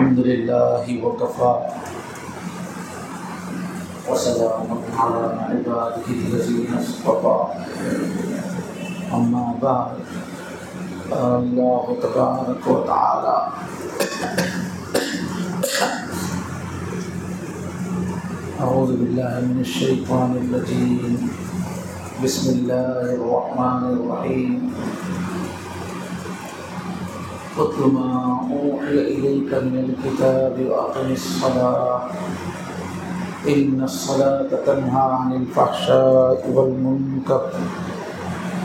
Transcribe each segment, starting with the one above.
الحمد لله وكفى وسلام على عباده الذين اصطفى أما بعد قال الله تبارك وتعالى أعوذ بالله من الشيطان الرجيم بسم الله الرحمن الرحيم اتل ما أوحي إليك من الكتاب وأقم الصلاة إن الصلاة تنهى عن الفحشاء والمنكر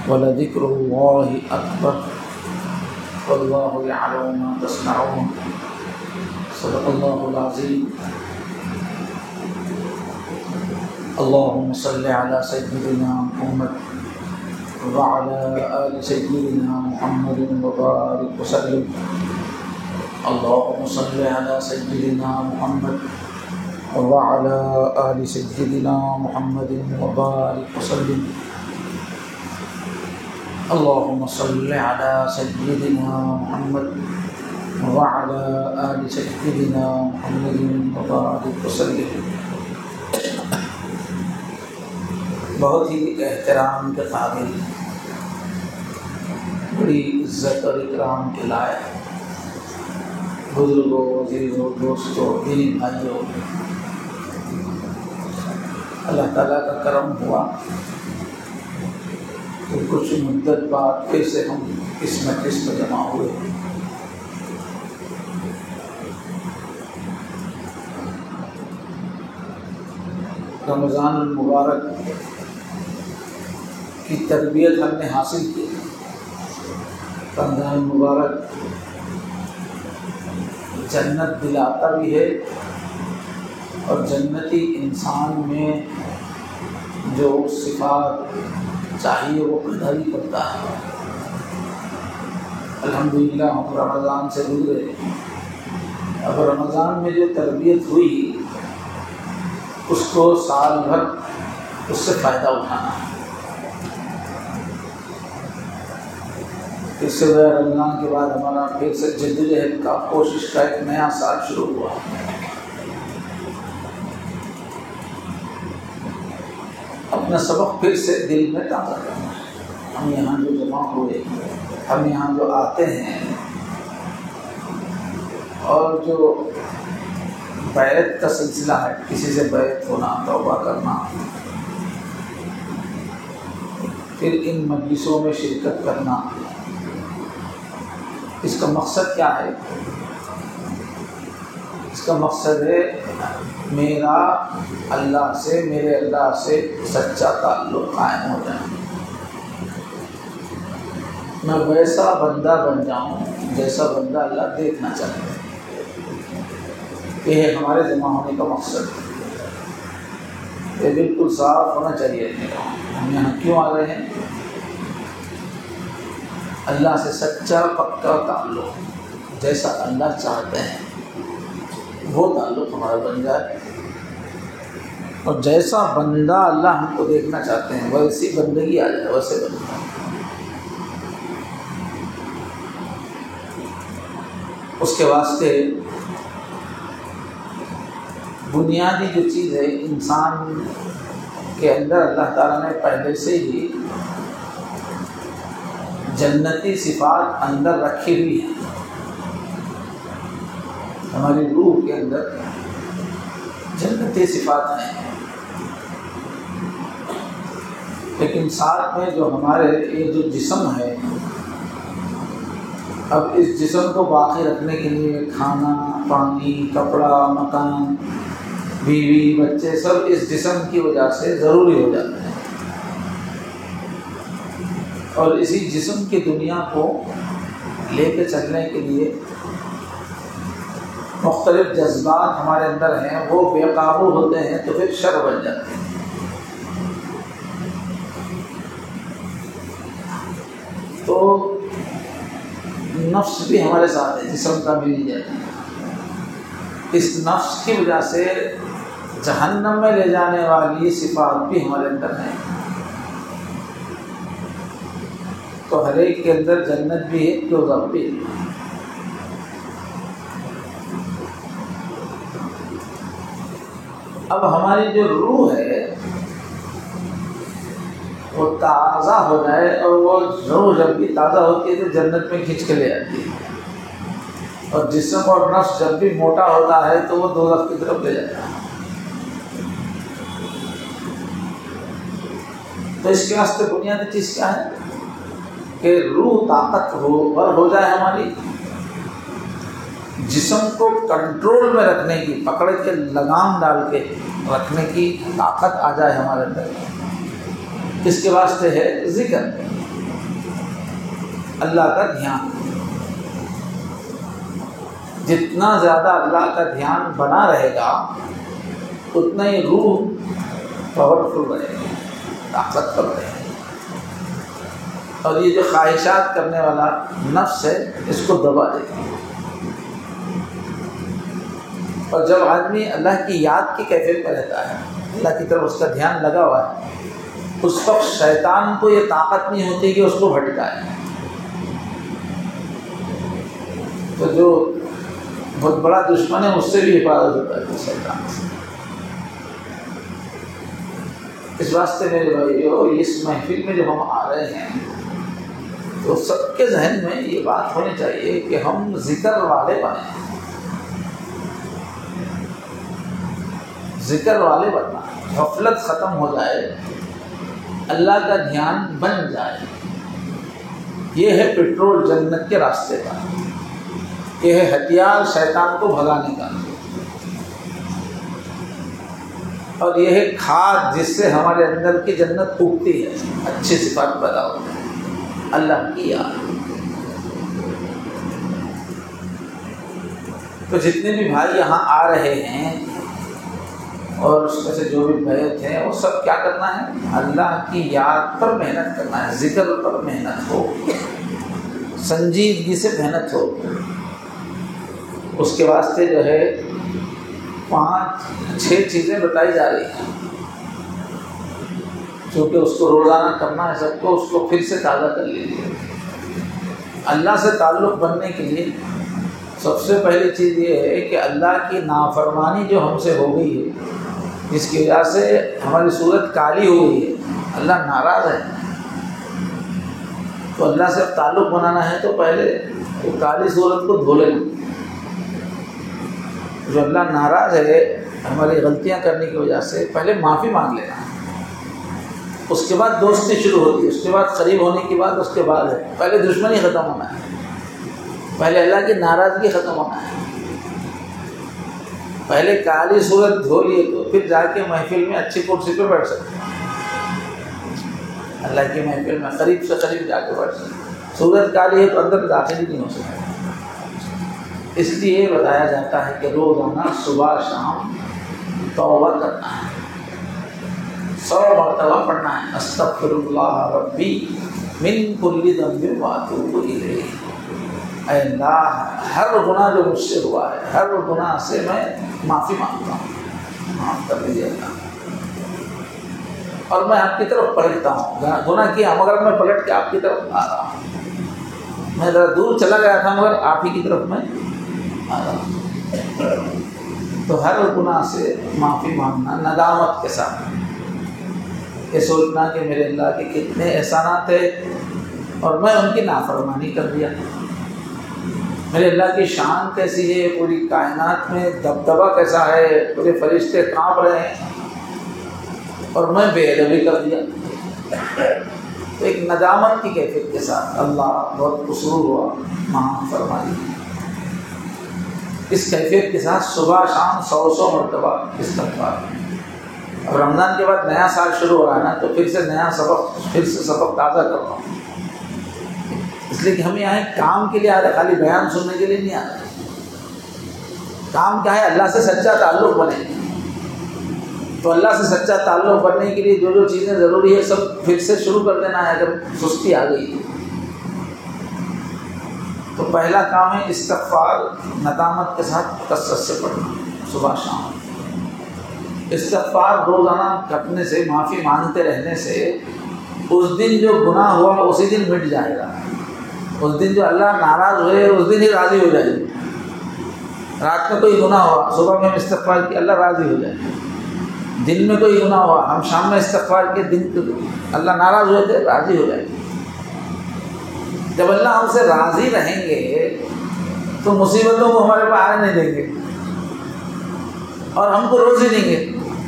ولذكر الله أكبر والله يعلم ما تصنعون صدق الله العظيم اللهم صل على سيدنا محمد وعلى آل سيدنا محمد وبارك وسلم اللهم صل على سيدنا محمد وعلى آل سيدنا محمد وبارك وسلم اللهم صل على سيدنا محمد وعلى آل سيدنا محمد وبارك وسلم. بہت ہی احترام کے قابل، بڑی عزت اور اکرام کے لائق بزرگوں، عزیزوں، دوستوں، دینی بھائیوں، اللہ تعالیٰ کا کرم ہوا کہ کچھ مدت بعد پھر سے ہم اس مجلس میں جمع ہوئے. رمضان المبارک کی تربیت ہم نے حاصل کی. رمضان المبارک جنت دلاتا بھی ہے اور جنتی انسان میں جو صفات چاہیے وہ پیدا بھی کرتا ہے. الحمدللہ ہم رمضان سے گزرے. اب رمضان میں جو تربیت ہوئی اس کو سال بھر اس سے فائدہ اٹھانا ہے. اس سے رمضان کے بعد ہمارا پھر سے جدوجہد کا، کوشش کا ایک نیا سال شروع ہوا. اپنا سبق پھر سے دل میں تازہ کرنا ہے. ہم یہاں جو جمع ہوئے، ہم یہاں جو آتے ہیں، اور جو بیعت کا سلسلہ ہے، کسی سے بیعت ہونا، توبہ کرنا، پھر ان مجلسوں میں شرکت کرنا، اس کا مقصد کیا ہے؟ اس کا مقصد ہے میرا اللہ سے، میرے اللہ سے سچا تعلق قائم ہو جائے. میں ویسا بندہ بن جاؤں جیسا بندہ اللہ دیکھنا چاہتا ہے. یہ ہے ہمارے جمع ہونے کا مقصد. یہ بالکل صاف ہونا چاہیے. ہم یہاں کیوں آ رہے ہیں؟ اللہ سے سچا پکا تعلق، جیسا اللہ چاہتے ہیں وہ تعلق ہمارا بن جائے، اور جیسا بندہ اللہ ہم کو دیکھنا چاہتے ہیں ویسی بندگی آ جائے، ویسے بندہ. اس کے واسطے بنیادی جو چیز ہے انسان کے اندر، اللہ تعالیٰ نے پہلے سے ہی جنتی صفات اندر رکھی ہوئی ہیں. ہماری روح کے اندر جنتی صفات ہیں، لیکن ساتھ میں جو ہمارے یہ جو جسم ہے، اب اس جسم کو باقی رکھنے کے لیے کھانا، پانی، کپڑا، مکان، بیوی، بچے، سب اس جسم کی وجہ سے ضروری ہو جاتے ہیں. اور اسی جسم کی دنیا کو لے کے چلنے کے لیے مختلف جذبات ہمارے اندر ہیں، وہ بے قابو ہوتے ہیں تو پھر شر بن جاتے ہیں. تو نفس بھی ہمارے ساتھ ہے، جسم کا بھی نہیں جاتا. اس نفس کی وجہ سے جہنم میں لے جانے والی صفات بھی ہمارے اندر ہیں. تو ہر ایک کے اندر جنت بھی ہے، دوزخ بھی ہے. اب ہماری جو روح ہے وہ تازہ ہو جائے، اور وہ روح جب بھی تازہ ہوتی ہے تو جنت میں کھینچ کے لے آتی ہے، اور جسم اور نفس جب بھی موٹا ہوتا ہے تو وہ دوزخ کی طرف لے جاتا ہے۔ تو اس کے واسطے بنیادی چیز کیا ہے کہ روح طاقت ہو جائے ہماری، جسم کو کنٹرول میں رکھنے کی، پکڑ کے لگام ڈال کے رکھنے کی طاقت آ جائے ہمارے اندر۔ اس کے واسطے ہے ذکر، اللہ کا دھیان۔ جتنا زیادہ اللہ کا دھیان بنا رہے گا اتنا ہی روح پاورفل رہے گی، طاقتور رہے گی، اور یہ جو خواہشات کرنے والا نفس ہے اس کو دبا دے گا۔ اور جب آدمی اللہ کی یاد کی کیفیت میں رہتا ہے، اللہ کی طرف اس کا دھیان لگا ہوا ہے، اس وقت شیطان کو یہ طاقت نہیں ہوتی کہ اس کو بھٹکائے۔ تو جو بہت بڑا دشمن ہے اس سے بھی حفاظت ہوتا ہے شیطان سے۔ اس واسطے میرے بھائیو، اس محفل میں جو ہم آ رہے ہیں تو سب کے ذہن میں یہ بات ہونی چاہیے کہ ہم ذکر والے بنیں، ذکر والے بننا، غفلت ختم ہو جائے، اللہ کا دھیان بن جائے۔ یہ ہے پٹرول جنت کے راستے کا، یہ ہے ہتھیار شیطان کو بھگانے کا، اور یہ ہے کھاد جس سے ہمارے اندر کی جنت اگتی ہے، اچھی صفات پیدا ہوتی ہے، اللہ کی یاد۔ تو جتنے بھی بھائی یہاں آ رہے ہیں اور اس میں سے جو بھی بیعت ہیں، وہ سب کیا کرنا ہے؟ اللہ کی یاد پر محنت کرنا ہے، ذکر پر محنت ہو، سنجیدگی سے محنت ہو۔ اس کے واسطے جو ہے 5-6 چیزیں بتائی جا رہی ہیں، چونکہ اس کو روزانہ کرنا ہے سب کو، اس کو پھر سے تازہ کر لیجیے۔ اللہ سے تعلق بننے کے لیے سب سے پہلی چیز یہ ہے کہ اللہ کی نافرمانی جو ہم سے ہو گئی ہے، جس کی وجہ سے ہماری صورت کالی ہو گئی ہے، اللہ ناراض ہے، تو اللہ سے تعلق بنانا ہے تو پہلے وہ کالی صورت کو دھو لینا۔ جو اللہ ناراض ہے ہماری غلطیاں کرنے کی وجہ سے، پہلے معافی مانگ لینا، اس کے بعد دوستی شروع ہوتی ہے، اس کے بعد قریب ہونے کی بات اس کے بعد ہے۔ پہلے دشمنی ختم ہونا ہے، پہلے اللہ کی ناراضگی ختم ہونا ہے، پہلے کالی صورت دھو لیے تو پھر جا کے محفل میں اچھی کرسی پہ بیٹھ سکتے ہیں، اللہ کی محفل میں قریب سے قریب جا کے بیٹھ سکتے ہیں۔ صورت کالی ہے تو اندر داخل ہی نہیں ہو سکتا۔ اس لیے بتایا جاتا ہے کہ روزانہ صبح شام توبہ کرنا ہے، 100 مرتبہ پڑھنا ہے، استغفر اللہ ربی من کل ذنب واتوب الیہ۔ اے اللہ، ہر گناہ جو مجھ سے ہوا ہے، ہر گناہ سے میں معافی مانگتا ہوں، معاف کر دیجیے اللہ، اور میں آپ کی طرف پلٹتا ہوں۔ گناہ کیا مگر میں پلٹ کے آپ کی طرف آ رہا ہوں، میں ذرا دور چلا گیا تھا مگر آپ ہی کی طرف میں آ رہا ہوں۔ تو ہر گناہ سے معافی مانگنا ندامت کے ساتھ، یہ سوچنا کہ میرے اللہ کے کتنے احسانات ہیں اور میں ان کی نافرمانی کر دیا، میرے اللہ کی شان کیسی ہے، پوری کائنات میں دبدبہ کیسا ہے، پورے فرشتے کانپ رہے ہیں اور میں بے ادبی کر دیا۔ تو ایک ندامت کی کیفیت کے ساتھ اللہ بہت قصور ہوا، معاف فرما دی، اس کیفیت کے ساتھ صبح شام 100 مرتبہ استغفار۔ اب رمضان کے بعد نیا سال شروع ہو رہا ہے نا، تو پھر سے نیا سبق، پھر سے سبق تازہ کر رہا ہوں، اس لیے کہ ہم یہاں کام کے لیے آ رہے، خالی بیان سننے کے لیے نہیں آ رہے۔ کام کیا ہے؟ اللہ سے سچا تعلق بنے۔ تو اللہ سے سچا تعلق بننے کے لیے جو جو چیزیں ضروری ہے سب پھر سے شروع کر دینا ہے اگر سستی آ گئی۔ تو پہلا کام ہے استغفار، ندامت کے ساتھ کثرت سے پڑھنا صبح شام۔ استغفار روزانہ کرنے سے، معافی مانگتے رہنے سے، اس دن جو گناہ ہوا اسی دن مٹ جائے گا، اس دن جو اللہ ناراض ہوئے اس دن ہی راضی ہو جائے گا۔ رات میں کوئی گناہ ہوا، صبح میں استغفار کی، اللہ راضی ہو جائے، دن میں کوئی گناہ ہوا، ہم شام میں استغفار کے دن اللہ ناراض ہوئے تھے، راضی ہو جائے گا۔ جب اللہ ہم سے راضی رہیں گے تو مصیبتوں کو ہمارے پاس آنے نہیں دیں گے اور ہم کو روزی دیں گے۔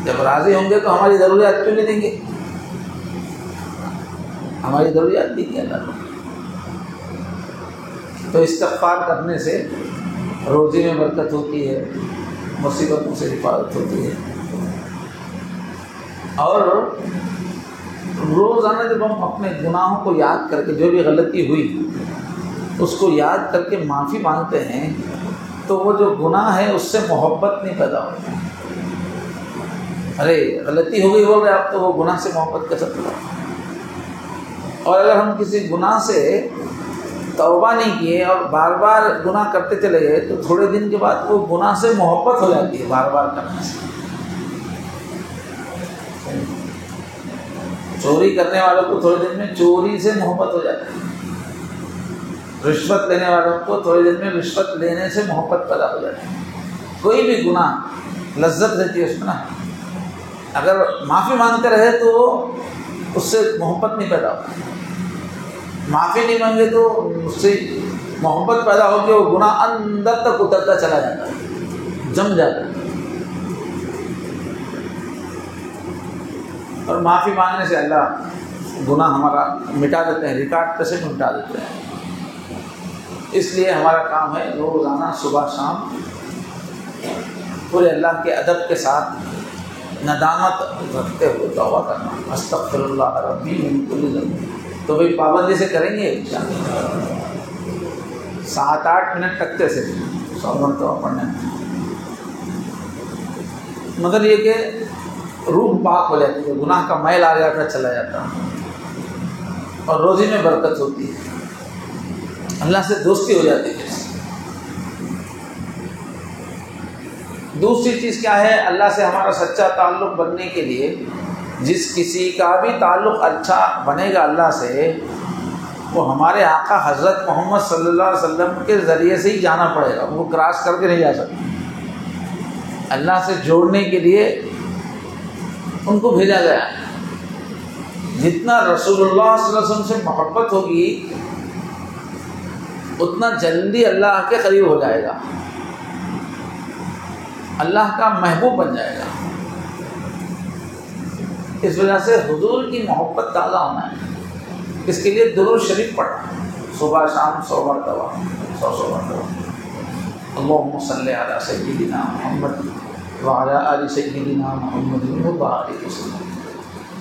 جب راضی ہوں گے تو ہماری ضروریات کیوں نہیں دیں گے؟ ہماری ضروریات دیں گے اللہ کو۔ تو استغفار کرنے سے روزی میں برکت ہوتی ہے، مصیبتوں سے حفاظت ہوتی ہے۔ اور روزانہ جب ہم اپنے گناہوں کو یاد کر کے، جو بھی غلطی ہوئی اس کو یاد کر کے معافی مانگتے ہیں تو وہ جو گناہ ہے اس سے محبت نہیں پیدا ہوتی۔ ارے غلطی ہو گئی، بول رہے آپ، تو وہ گناہ سے محبت کیسے پیدا ہوتی؟ اور اگر ہم کسی گناہ سے توبہ نہیں کیے اور بار بار گناہ کرتے چلے گئے تو تھوڑے دن کے بعد وہ گناہ سے محبت ہو جاتی ہے بار بار کرنے سے۔ چوری کرنے والوں کو تھوڑے دن میں چوری سے محبت ہو جاتی ہے، رشوت لینے والوں کو تھوڑے دن میں رشوت لینے سے محبت پیدا ہو جاتی ہے۔ کوئی بھی گناہ لذت رہتی ہے اس میں نا، اگر معافی مانگتے رہے تو اس سے محبت نہیں پیدا ہوتی، معافی نہیں مانگے تو اس سے محبت پیدا ہو کے وہ گناہ اندر تک اترتا چلا جاتا ہے، جم جاتا ہے۔ اور معافی مانگنے سے اللہ گناہ ہمارا مٹا دیتے ہیں، ریکارڈ پہ سے مٹا دیتے ہیں۔ اس لیے ہمارا کام ہے روزانہ صبح شام پورے اللہ کے ادب کے ساتھ ندامت رکھتے ہوئے توبہ کرنا، استغفر اللہ ربی من کل ذنب۔ تو بھائی پابندی سے کریں گے انشاءاللہ 7-8 منٹ تک سے 100 مرتبہ پڑھنے میں، مگر یہ کہ روح پاک ہو جاتی ہے، گناہ کا میل آ جاتا چلا جاتا اور روزی میں برکت ہوتی ہے، اللہ سے دوستی ہو جاتی ہے۔ دوسری چیز کیا ہے؟ اللہ سے ہمارا سچا تعلق بننے کے لیے جس کسی کا بھی تعلق اچھا بنے گا اللہ سے، وہ ہمارے آقا حضرت محمد صلی اللہ علیہ وسلم کے ذریعے سے ہی جانا پڑے گا، وہ کراس کر کے نہیں جا سکتا۔ اللہ سے جوڑنے کے لیے ان کو بھیجا گیا ہے۔ جتنا رسول اللہ صلی اللہ علیہ وسلم سے محبت ہوگی اتنا جلدی اللہ کے قریب ہو جائے گا، اللہ کا محبوب بن جائے گا۔ اس وجہ سے حضور کی محبت تازہ ہونا ہے، اس کے لیے درود شریف پڑھنا، صبح شام 100 مرتبہ 100 مرتبہ۔ اللہم صلی علی سیدنا محمد وعلی آل سیدنا محمد وبارک وسلم۔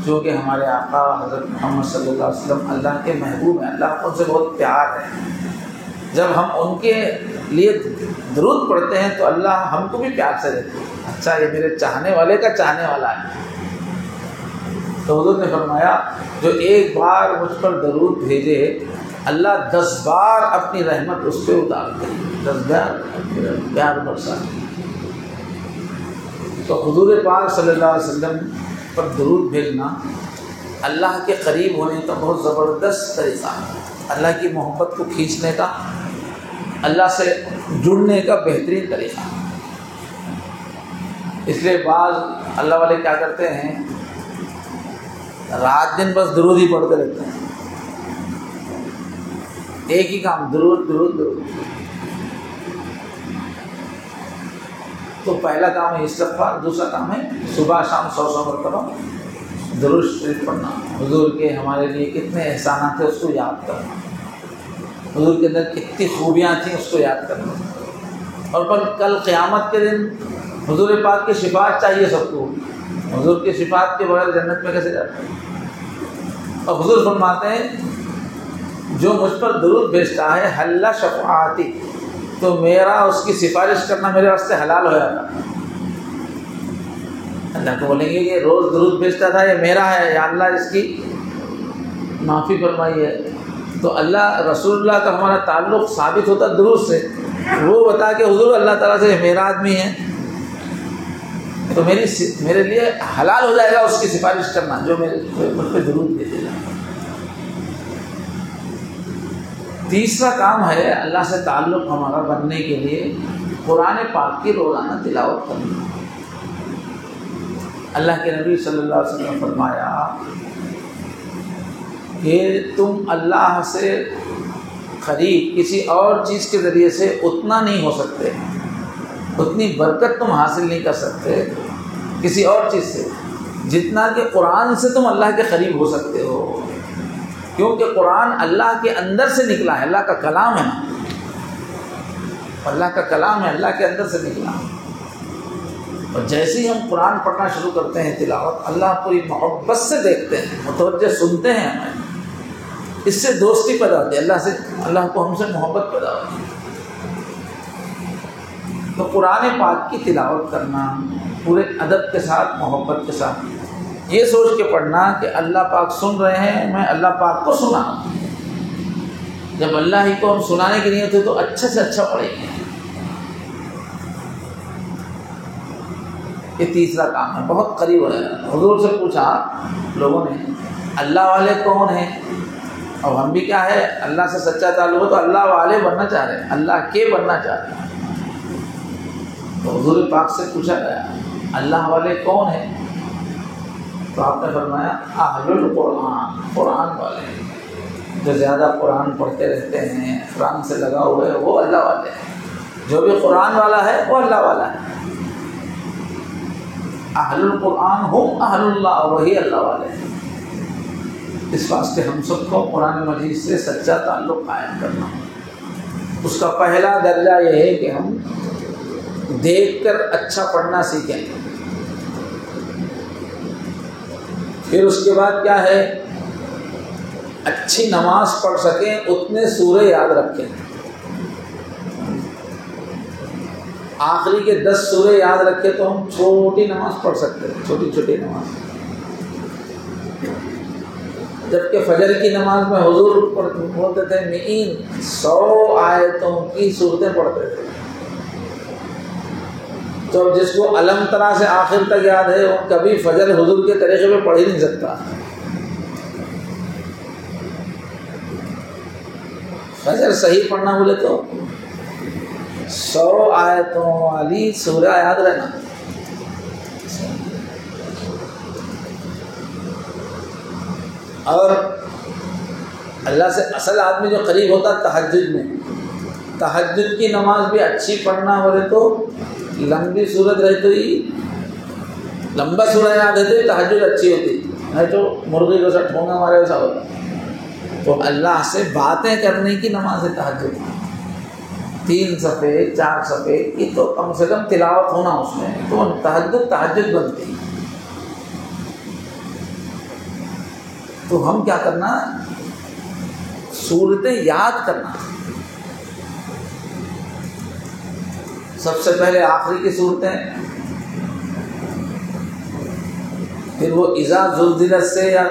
جو کہ ہمارے آقا حضرت محمد صلی اللہ علیہ وسلم اللہ کے محبوب ہیں، اللہ کو ان سے بہت پیار ہے۔ جب ہم ان کے لیے درود پڑھتے ہیں تو اللہ ہم کو بھی پیار سے دیتے ہیں، اچھا یہ میرے چاہنے والے کا چاہنے والا ہے۔ تو حضور نے فرمایا جو ایک بار مجھ پر درود بھیجے اللہ 10 بار اپنی رحمت اس پہ اتارتے ہیں، 10 بار پیار برساتے ہیں۔ تو حضور پاک صلی اللہ علیہ وسلم پر درود بھیجنا اللہ کے قریب ہونے کا بہت زبردست طریقہ ہے، اللہ کی محبت کو کھینچنے کا، اللہ سے جڑنے کا بہترین طریقہ ہے۔ اس لیے بعض اللہ والے کیا کرتے ہیں، رات دن بس درود ہی پڑھتے رہتے ہیں، ایک ہی کام، درود درود درود۔ تو پہلا کام ہے استغفار، دوسرا کام ہے صبح شام 100 مرتبہ درود شریف پڑھنا۔ حضور کے ہمارے لیے کتنے احسانات ہیں اس کو یاد کرنا، حضور کے اندر کتنی خوبیاں تھیں اس کو یاد کرنا، اور کل قیامت کے دن حضور پاک کی شفاعت چاہیے سب کو، حضور کی شفاعت کے بغیر جنت میں کیسے جاتے ہیں؟ اور حضور فرماتے ہیں جو مجھ پر درود بھیجتا ہے حل شفاعتی، تو میرا اس کی سفارش کرنا میرے واسطے حلال ہو جاتا۔ اللہ کو بولیں گے کہ روز درود بھیجتا تھا یہ میرا ہے، یا اللہ اس کی معافی فرمائی ہے۔ تو اللہ رسول اللہ کا ہمارا تعلق ثابت ہوتا درود سے، وہ بتا کہ حضور اللہ تعالیٰ سے میرا آدمی ہے تو میرے لیے حلال ہو جائے گا اس کی سفارش کرنا جو مجھ پہ درود بھیجے گا۔ تیسرا کام ہے اللہ سے تعلق ہمارا بننے کے لیے قرآن پاک کی روزانہ تلاوت کرنا۔ اللہ کے نبی صلی اللہ علیہ وسلم نے فرمایا کہ تم اللہ سے قریب کسی اور چیز کے ذریعے سے اتنا نہیں ہو سکتے، اتنی برکت تم حاصل نہیں کر سکتے کسی اور چیز سے جتنا کہ قرآن سے تم اللہ کے قریب ہو سکتے ہو، کیونکہ قرآن اللہ کے اندر سے نکلا ہے، اللہ کا کلام ہے نا، اللہ کا کلام ہے، اللہ کے اندر سے نکلا۔ اور جیسے ہی ہم قرآن پڑھنا شروع کرتے ہیں تلاوت، اللہ پوری محبت سے دیکھتے ہیں، متوجہ سنتے ہیں ہمیں، اس سے دوستی پیدا ہوتی ہے، اللہ کو ہم سے محبت پیدا ہوتی ہے۔ تو قرآن پاک کی تلاوت کرنا پورے ادب کے ساتھ، محبت کے ساتھ، یہ سوچ کے پڑھنا کہ اللہ پاک سن رہے ہیں، میں اللہ پاک کو سنا۔ جب اللہ ہی کو ہم سنانے کی نیت ہے تو اچھے سے اچھا پڑھیں گے۔ یہ تیسرا کام ہے، بہت قریب ہے۔ حضور سے پوچھا لوگوں نے اللہ والے کون ہیں، اور ہم بھی کیا ہے اللہ سے سچا تعلق ہو تو اللہ والے بننا چاہ رہے ہیں، اللہ کے بننا چاہ رہے ہیں۔ تو حضور پاک سے پوچھا گیا اللہ والے کون ہیں، تو آپ نے فرمایا اہل القرآن، قرآن والے، جو زیادہ قرآن پڑھتے رہتے ہیں، قرآن سے لگا ہوئے وہ اللہ والے ہیں، جو بھی قرآن والا ہے وہ اللہ والا ہے۔ اہل القرآن ہم اہل اللہ، وہی اللہ والے ہیں۔ اس واسطے ہم سب کو قرآن مجید سے سچا تعلق قائم کرنا، اس کا پہلا درجہ یہ ہے کہ ہم دیکھ کر اچھا پڑھنا سیکھیں، پھر اس کے بعد کیا ہے اچھی نماز پڑھ سکیں، اتنے سورے یاد رکھیں، آخری کے 10 سورے یاد رکھے تو ہم چھوٹی نماز پڑھ سکتے ہیں، چھوٹی چھوٹی نماز۔ جبکہ فجر کی نماز میں حضور بولتے تھے مئین 100 آیتوں کی صورتیں پڑھتے تھے، تو جس کو علم ترا سے آخر تک یاد ہے وہ کبھی فجر حضور کے طریقے پہ پڑھ ہی نہیں سکتا۔ فجر صحیح پڑھنا بولے تو 100 آیتوں والی سورہ یاد رہنا۔ اور اللہ سے اصل آدمی جو قریب ہوتا تہجد میں، تہجد کی نماز بھی اچھی پڑھنا بولے تو لمبی صورت رہے تو ہی، لمبا سورہ یاد ہے تو ہی تہجد اچھی ہوتی، نہیں تو مرغی کو سا ٹھونگا مارے ویسا ہوتا۔ تو اللہ سے باتیں کرنے کی نماز ہے تہجد، 3 صفحے 4 صفحے کی تو کم سے کم تلاوت ہونا اس میں، تو تہجد بنتی۔ تو ہم کیا کرنا، سورتیں یاد کرنا، سب سے پہلے آخری کی صورتیں، پھر وہ اذا زلزلت سے یا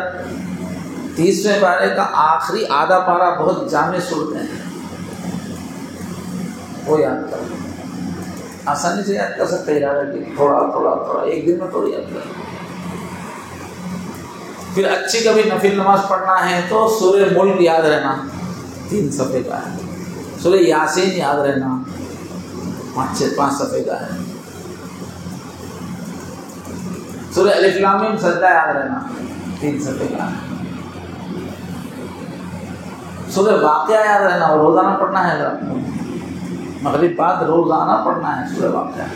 30ویں پارے کا آخری آدھا پارہ بہت جامع صورتیں ہیں، وہ یاد کرنا، آسانی سے یاد کر سکتے ہیں، تھوڑا تھوڑا تھوڑا ایک دن میں تھوڑی یاد کرنا۔ پھر اچھی کبھی نفل نماز پڑھنا ہے تو سورہ ملک یاد رہنا، 3 صفحے کا ہے، سورہ یاسین یاد رہنا، 5 صفحے کا ہے، سورہ الف لام میم سجدہ یاد رہنا، 3 صفحے کا ہے، سورہ واقعہ یاد رہنا، اور روزانہ پڑھنا ہے، مغرب بعد روزانہ پڑھنا ہے سورہ واقعہ،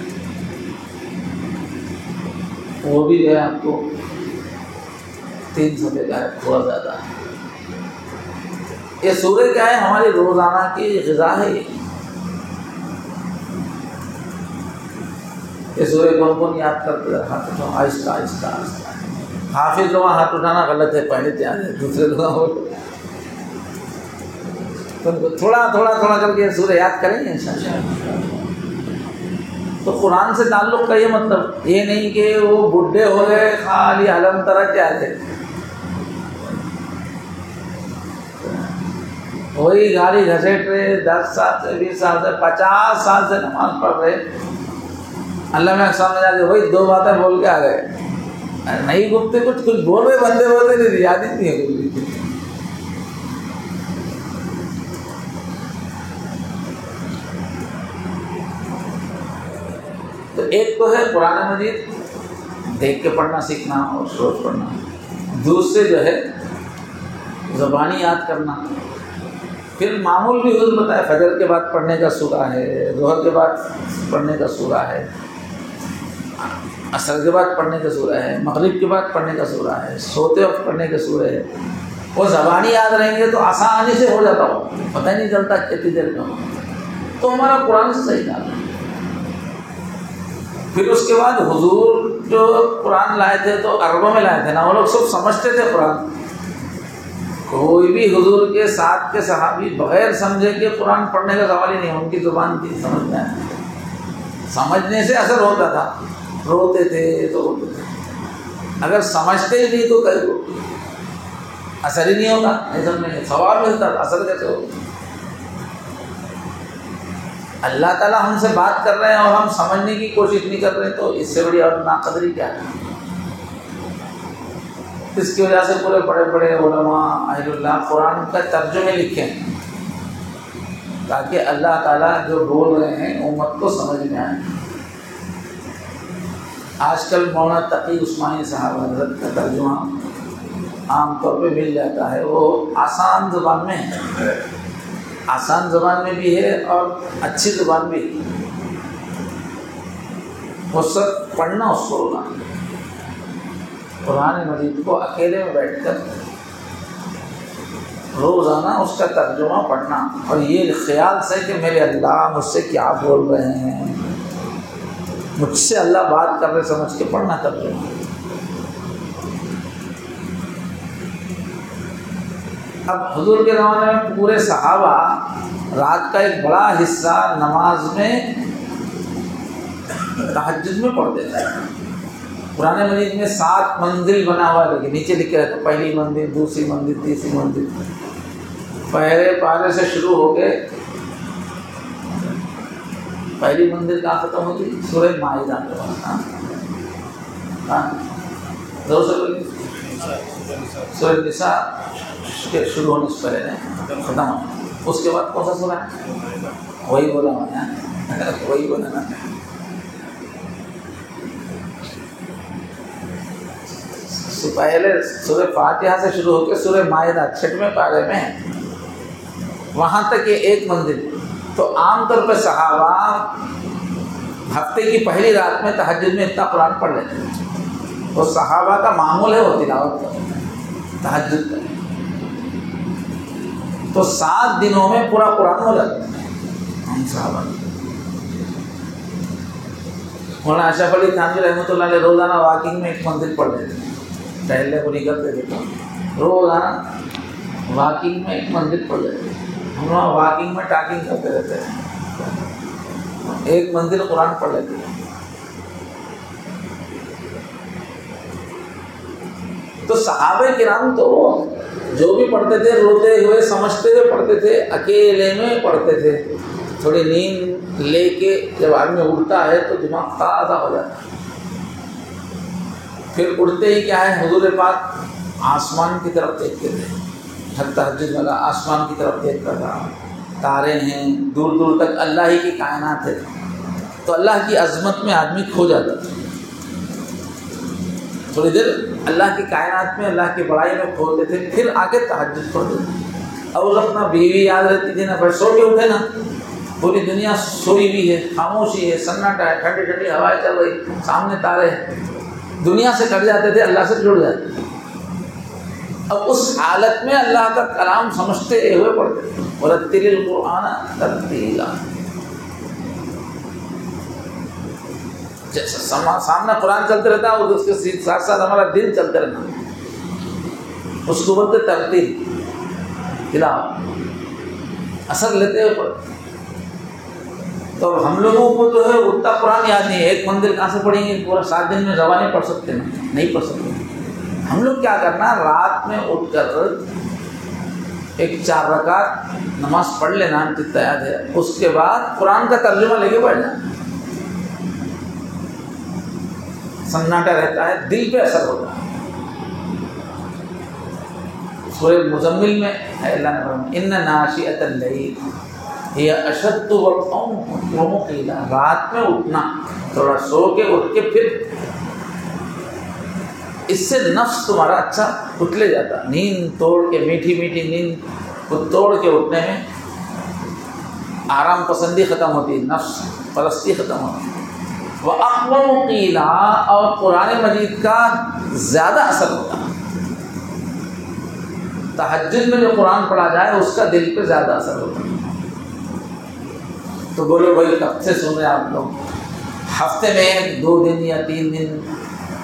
وہ بھی جو ہے آپ کو 3 صفحے کا ہے، تھوڑا زیادہ ہے۔ یہ سورہ کیا ہے، ہماری روزانہ کی غذا ہے۔ یہ سورہ کون کون یاد کرتے ہیں، ہاتھ اٹھاؤ، آہستہ آہستہ آہستہ۔ حافظ لوگ ہاتھ اٹھانا غلط ہے، پہلے تیار ہے، دوسرے لوگ تھوڑا تھوڑا تھوڑا کر کے سورہ یاد کریں گے انشاءاللہ۔ تو قرآن سے تعلق کا یہ مطلب یہ نہیں کہ وہ بڈھے ہو گئے خالی علم ترا کیا ہے، وہی گاڑی گھسیٹ رہے 10 سال سے 20 سال سے 50 سال سے نماز پڑھ رہے، اللہ میں سامنے جا کے وہی 2 باتیں بول کے آ گئے، نہیں گفتے کچھ بول رہے بندے بولتے نہیں، یاد ہی نہیں ہے کچھ بھی۔ تو ایک تو ہے قرآن مجید دیکھ کے پڑھنا سیکھنا اور روز پڑھنا. دوسرے جو ہے زبانی یاد کرنا. پھر معمول بھی حضور بتایا فجر کے بعد پڑھنے کا سورہ ہے, ظہر کے بعد پڑھنے کا سورہ ہے, عصر کے بعد پڑھنے کا سورہ ہے, مغرب کے بعد پڑھنے کا سورہ ہے, سوتے وقت پڑھنے کا سورہ ہے. وہ زبانی یاد رہیں گے تو آسانی سے ہو جاتا ہو, پتہ ہی نہیں چلتا کتنی دیر میں. تو ہمارا قرآن سے صحیح کام ہے. پھر اس کے بعد حضور جو قرآن لائے تھے تو عربوں میں لائے تھے نا, وہ لوگ سب سمجھتے تھے قرآن. کوئی بھی حضور کے ساتھ کے صحابی بغیر سمجھے کہ قرآن پڑھنے کا سوال ہی نہیں, ان کی زبان تھی سمجھنا ہے. سمجھنے سے اثر ہوتا تھا, روتے تھے تو روتے تھے. اگر سمجھتے ہی نہیں تو اثر ہی نہیں ہوتا, نہیں سمجھنے ثواب ملتا, اثر کیسے ہوگا؟ اللہ تعالیٰ ہم سے بات کر رہے ہیں اور ہم سمجھنے کی کوشش نہیں کر رہے, تو اس سے بڑی اور ناقدری کیا ہے؟ اس کی وجہ سے پورے بڑے بڑے علماء اہل اللہ قرآن کا ترجمے لکھے ہیں تاکہ اللہ تعالیٰ جو بول رہے ہیں امت کو سمجھ میں آئے. آج کل مولانا تقی عثمانی صاحب حضرت کا ترجمہ عام طور پہ مل جاتا ہے. وہ آسان زبان میں ہے, آسان زبان میں بھی ہے اور اچھی زبان بھی ہے. وہ سب پڑھنا اس کو ہوگا, قرآن مجید کو اکیلے میں بیٹھ کر روزانہ اس کا ترجمہ پڑھنا, اور یہ خیال سے کہ میرے اللہ مجھ سے کیا بول رہے ہیں, مجھ سے اللہ بات کر رہے سمجھ کے پڑھنا ترجمہ. اب حضور کے زمانے میں پورے صحابہ رات کا ایک بڑا حصہ نماز میں تہجد میں پڑھتے تھے. قرآن مجید میں 7 منزل بنا ہوا ہے, نیچے لکھا ہے پہلی منزل, دوسری منزل, تیسری منزل. پہلے پارے سے شروع ہو کے پہلی منزل کہاں ختم ہوتی؟ سورہ مائدہ کے بعد. سورہ نساء کے شروع ہونے سے پہلے ختم ہو. اس کے بعد کون سا سورہ ہے؟ وہی بولا میں نے, وہی بولا نا. پہلے سورہ فاتحہ سے شروع ہو کے سورہ مائدہ 6ویں پارے میں وہاں تک یہ ایک منزل. تو عام طور پہ صحابہ ہفتے کی پہلی رات میں تہجد میں اتنا قرآن پڑھ لیتے ہیں. تو صحابہ کا معمول ہے وہ تلاوت کا, تہجد کا. تو 7 دنوں میں پورا قرآن ہو جاتا ہے ہم صحابہ. مولانا اشرف علی تھانوی رحمۃ اللہ علیہ روزانہ واکنگ میں ایک منزل پڑھ لیتے ہیں, ٹہلنے کو نہیں کرتے تھے, روزانہ واکنگ میں ایک منزل پڑھ لیتے ہیں. ہم وہاں واکنگ میں ٹاکنگ کرتے رہتے ہیں, ایک منزل قرآن پڑھ لیتے ہیں. تو صحابہ کرام تو جو بھی پڑھتے تھے روتے ہوئے سمجھتے ہوئے پڑھتے تھے, اکیلے میں پڑھتے تھے. تھوڑی نیند لے کے جب آدمی اٹھتا ہے تو دماغ تازہ ہو جاتا ہے. پھر اٹھتے ہی کیا ہے, حضور پاک آسمان کی طرف دیکھتے تھے. تہجد والا آسمان کی طرف دیکھتا تھا, تارے ہیں, دور دور تک اللہ ہی کی کائنات ہے. تو اللہ کی عظمت میں آدمی کھو جاتا تھا. تھوڑی دیر اللہ کی کائنات میں, اللہ کی بڑائی میں کھوتے تھے, پھر آگے تہجد پڑھتے تھے. اور اپنا بیوی یاد رہتی تھی نا, پھر سو کے اٹھے نا, پوری دنیا سوئی ہوئی ہے, خاموشی ہے, سناٹا ہے, ٹھنڈی ٹھنڈی ہوائیں چل رہی, سامنے تارے ہیں. دنیا سے کٹ جاتے تھے, اللہ سے جڑ جاتے تھے. اب اس حالت میں اللہ کا کلام سمجھتے ہوئے پڑھتے تھے. وَرَتِّلِ الْقُرْآنَ تَرْتِيلًا. سامنے قرآن چلتے رہتا ہے, اس کے ساتھ ساتھ ہمارا دل چلتے رہتا ہے. اس کو بولتے ترتیل, تلاوت, اثر لیتے ہوئے پڑھتے. تو ہم لوگوں کو تو ہے اتنا قرآن یاد نہیں ہے. ایک منزل کہاں سے پڑھیں گے, پورا 7 دن میں زبانیں پڑھ سکتے ہیں, نہیں پڑھ سکتے. ہم لوگ کیا کرنا, رات میں اٹھ کر ایک 4 رکعت نماز پڑھ لینا جتنا یاد ہے, اس کے بعد قرآن کا ترجمہ لے کے بیٹھ جانا. سناٹا رہتا ہے, دل پہ اثر ہوتا ہے. سورہ مزمل میں ہے اللہ نے فرمایا ان ناشئۃ اللیل ہی اشد وقعا ومقیلا. رات میں اٹھنا, تھوڑا سو کے اٹھ کے پھر اس سے نفس تمہارا اچھا اتلے جاتا. نیند توڑ کے, میٹھی میٹھی نیند کو توڑ کے اٹھنے میں آرام پسندی ختم ہوتی ہے, نفس پرستی ختم ہوتی ہے. وَأَقْوَمُ قِيلَ, اور قرآن مجید کا زیادہ اثر ہوتا ہے. تہجد میں جو قرآن پڑھا جائے اس کا دل پہ زیادہ اثر ہوتا ہے. تو بولو بھائی کب سے سن رہے آپ لوگ؟ ہفتے میں 2 دن یا 3 دن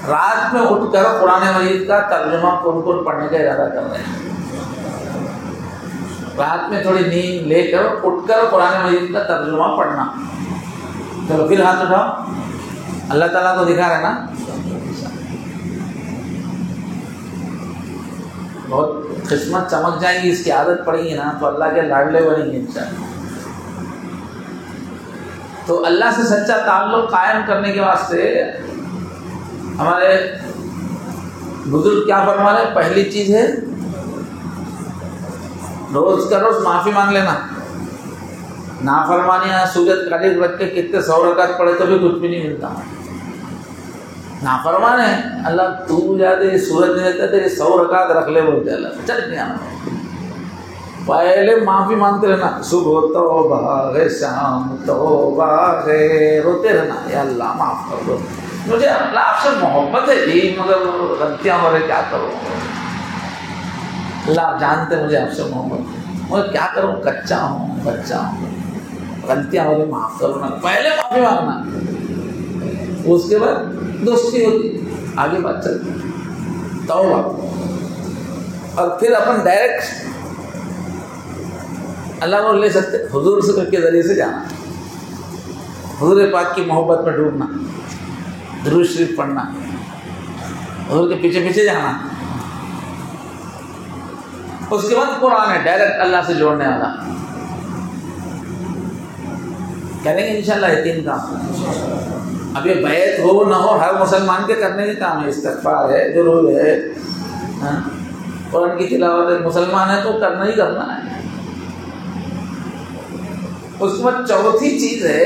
رات میں اٹھ کر قرآن مجید کا ترجمہ کن پڑھنے کا ارادہ کر رہے ہیں. رات میں تھوڑی نیند لے کر اٹھ کر قرآن مجید کا ترجمہ پڑھنا. چلو پھر ہاتھ اٹھاؤ, اللہ تعالیٰ کو دکھا رہے نا. بہت قسمت چمک جائے گی, اس کی عادت پڑے گی نا تو اللہ کے لاڈلے بنیں گے انشاءاللہ. تو اللہ سے سچا تعلق قائم کرنے کے واسطے ہمارے بزرگ کیا فرما رہے ہیں؟ پہلی چیز ہے روز کا روز معافی مانگ لینا. نافرمانیاں سورت قلب رکھ کے کتنے 100 رکعت پڑھے تو بھی کچھ بھی نہیں ملتا. نافرمان ہے, اللہ تو زیادہ سورت نہیں دیتا, تیری 100 رکعت رکھ لے بولتے اللہ, چل نہیں آنا. پہلے معافی مانگتے رہنا, صبح توبہ ہے, شام توبہ ہے, روتے رہنا یا اللہ معاف کر دو, مجھے اللہ آپ سے محبت ہے جی, مگر غلطیاں ہو رہے, کیا کروں اللہ آپ جانتے مجھے آپ سے محبت ہے, مگر کیا کروں, کچا ہوں, بچہ ہوں, غلطیاں ہو رہی, معاف کرو نا. پہلے معافی مانگنا, اس کے بعد دوستی ہوتی, آگے بات چلتی توبہ. اور پھر اپن ڈائریکٹ اللہ کو لے سکتے, حضور سے کے ذریعے سے جانا, حضور پاک کی محبت میں ڈوبنا, درود شریف پڑھنا, حضور کے پیچھے پیچھے جانا. اس کے بعد قرآن ہے ڈائریکٹ اللہ سے جوڑنے والا. کہہ دیں گے انشاءاللہ یہ 3 کام. اب یہ بیعت ہو نہ ہو ہر مسلمان کے کرنے کے کام ہے. استغفار ہے, ضرور ہے, قرآن کی تلاوت ہے, مسلمان ہے تو کرنا ہی کرنا ہے. اس کے بعد چوتھی چیز ہے,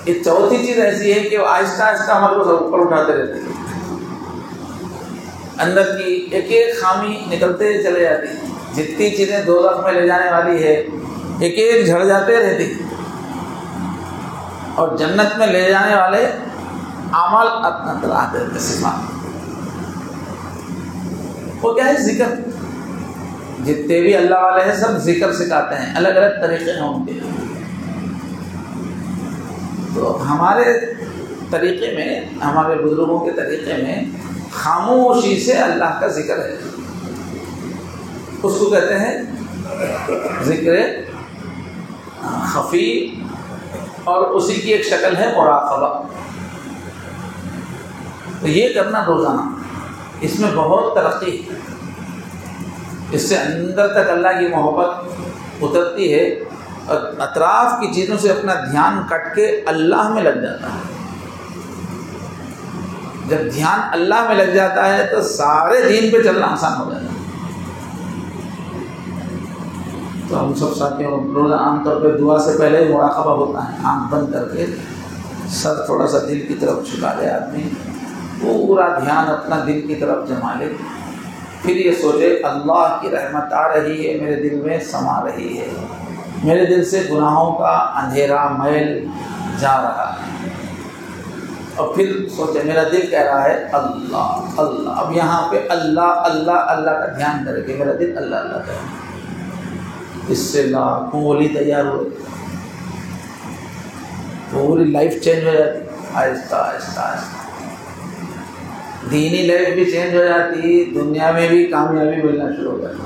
یہ چوتھی چیز ایسی ہے کہ وہ آہستہ آہستہ ہمارے کو سب اوپر اٹھاتے رہتے ہیں. اندر کی ایک ایک خامی نکلتے چلے جاتی ہیں. جتنی چیزیں دوزخ میں لے جانے والی ہے ایک ایک جھڑ جاتے رہتی ہیں, اور جنت میں لے جانے والے اعمال اپنا اندر آتے رہتے. صفات وہ کیا ہے؟ ذکر. جتنے بھی اللہ والے ہیں سب ذکر سکھاتے ہیں, الگ الگ طریقے ہیں ان کے. تو ہمارے طریقے میں, ہمارے بزرگوں کے طریقے میں خاموشی سے اللہ کا ذکر ہے. اس کو کہتے ہیں ذکر خفی, اور اسی کی ایک شکل ہے مراقبہ. تو یہ کرنا روزانہ, اس میں بہت ترقی ہے. اس سے اندر تک اللہ کی محبت اترتی ہے, اور اطراف کی چیزوں سے اپنا دھیان کٹ کے اللہ میں لگ جاتا ہے. جب دھیان اللہ میں لگ جاتا ہے تو سارے دین پہ چلنا آسان ہو جاتا ہے. تو ہم سب ساتھیوں روزہ عام طور پہ دعا سے پہلے مراقبہ ہوتا ہے. آنکھ بند کر کے سر تھوڑا سا دل کی طرف جھکا لے آدمی, پورا دھیان اپنا دل کی طرف جما لے. پھر یہ سوچے اللہ کی رحمت آ رہی ہے, میرے دل میں سما رہی ہے, میرے دل سے گناہوں کا اندھیرا میل جا رہا ہے. اور پھر سوچے میرا دل کہہ رہا ہے اللہ اللہ. اب یہاں پہ اللہ اللہ اللہ کا دھیان کرے کہ میرا دل اللہ اللہ کرے. اس سے لاکھوں ولی تیار ہوئے, پوری لائف چینج ہو جاتی آہستہ آہستہ آہستہ. دینی لائف بھی چینج ہو جاتی, دنیا میں بھی کامیابی ملنا شروع ہو جاتی.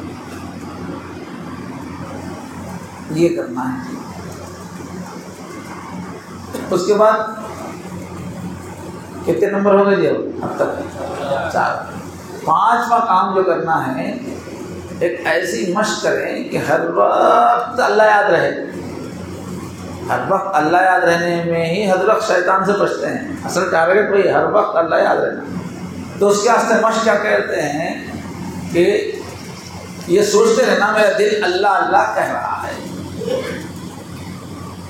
یہ کرنا ہے. اس کے بعد کتنے نمبر ہو گئے جی اب تک؟ 4. 5واں کام جو کرنا ہے, ایک ایسی مشق کریں کہ ہر وقت اللہ یاد رہے. ہر وقت اللہ یاد رہنے میں ہی حضرت شیطان سے بچتے ہیں. اصل ٹارگیٹ وہی, ہر وقت اللہ یاد رہنا. تو اس کے واسطے مشق کیا کہتے ہیں کہ یہ سوچتے رہنا میرا دل اللہ اللہ کہہ رہا ہے.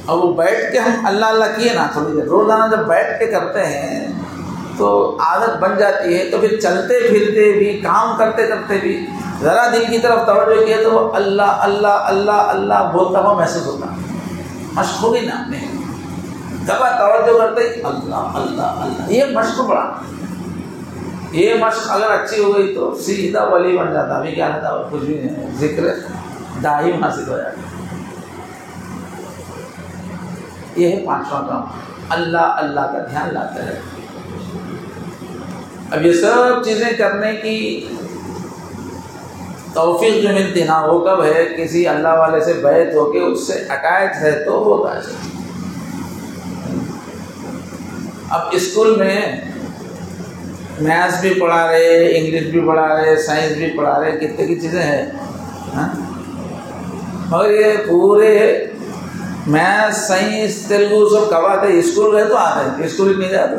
اور وہ بیٹھ کے ہم اللہ اللہ کیے نا تھوڑی دیر روزانہ جب بیٹھ کے کرتے ہیں تو عادت بن جاتی ہے، تو پھر چلتے پھرتے بھی، کام کرتے کرتے بھی ذرا دل کی طرف توجہ کیا تو اللہ اللہ اللہ اللہ بولتا ہوا محسوس ہوتا، مشق ہوگی نا. آپ نے دفعہ توجہ کرتے ہی اللہ اللہ اللہ، یہ مشق پڑا. یہ مشق اگر اچھی ہو گئی تو سیدھا ولی بن جاتا. ابھی کیا رہتا کچھ بھی نہیں، ذکر دائی حاصل ہو جاتا. یہ ہے 5واں کام، اللہ اللہ کا دھیان لاتے رہے. اب یہ سب چیزیں کرنے کی توفیق جو ملتی نا، وہ کب ہے؟ کسی اللہ والے سے بیعت ہو کے اس سے اٹیچ ہے تو ہوتا ہے. اب اسکول میں میتھس بھی پڑھا رہے، انگلش بھی پڑھا رہے، سائنس بھی پڑھا رہے، کتنے کی چیزیں ہیں، مگر یہ پورے میتھس سائنس تیلگو سب کب آتے؟ اسکول گئے تو آتے ہیں، اسکول ہی نہیں جاتے.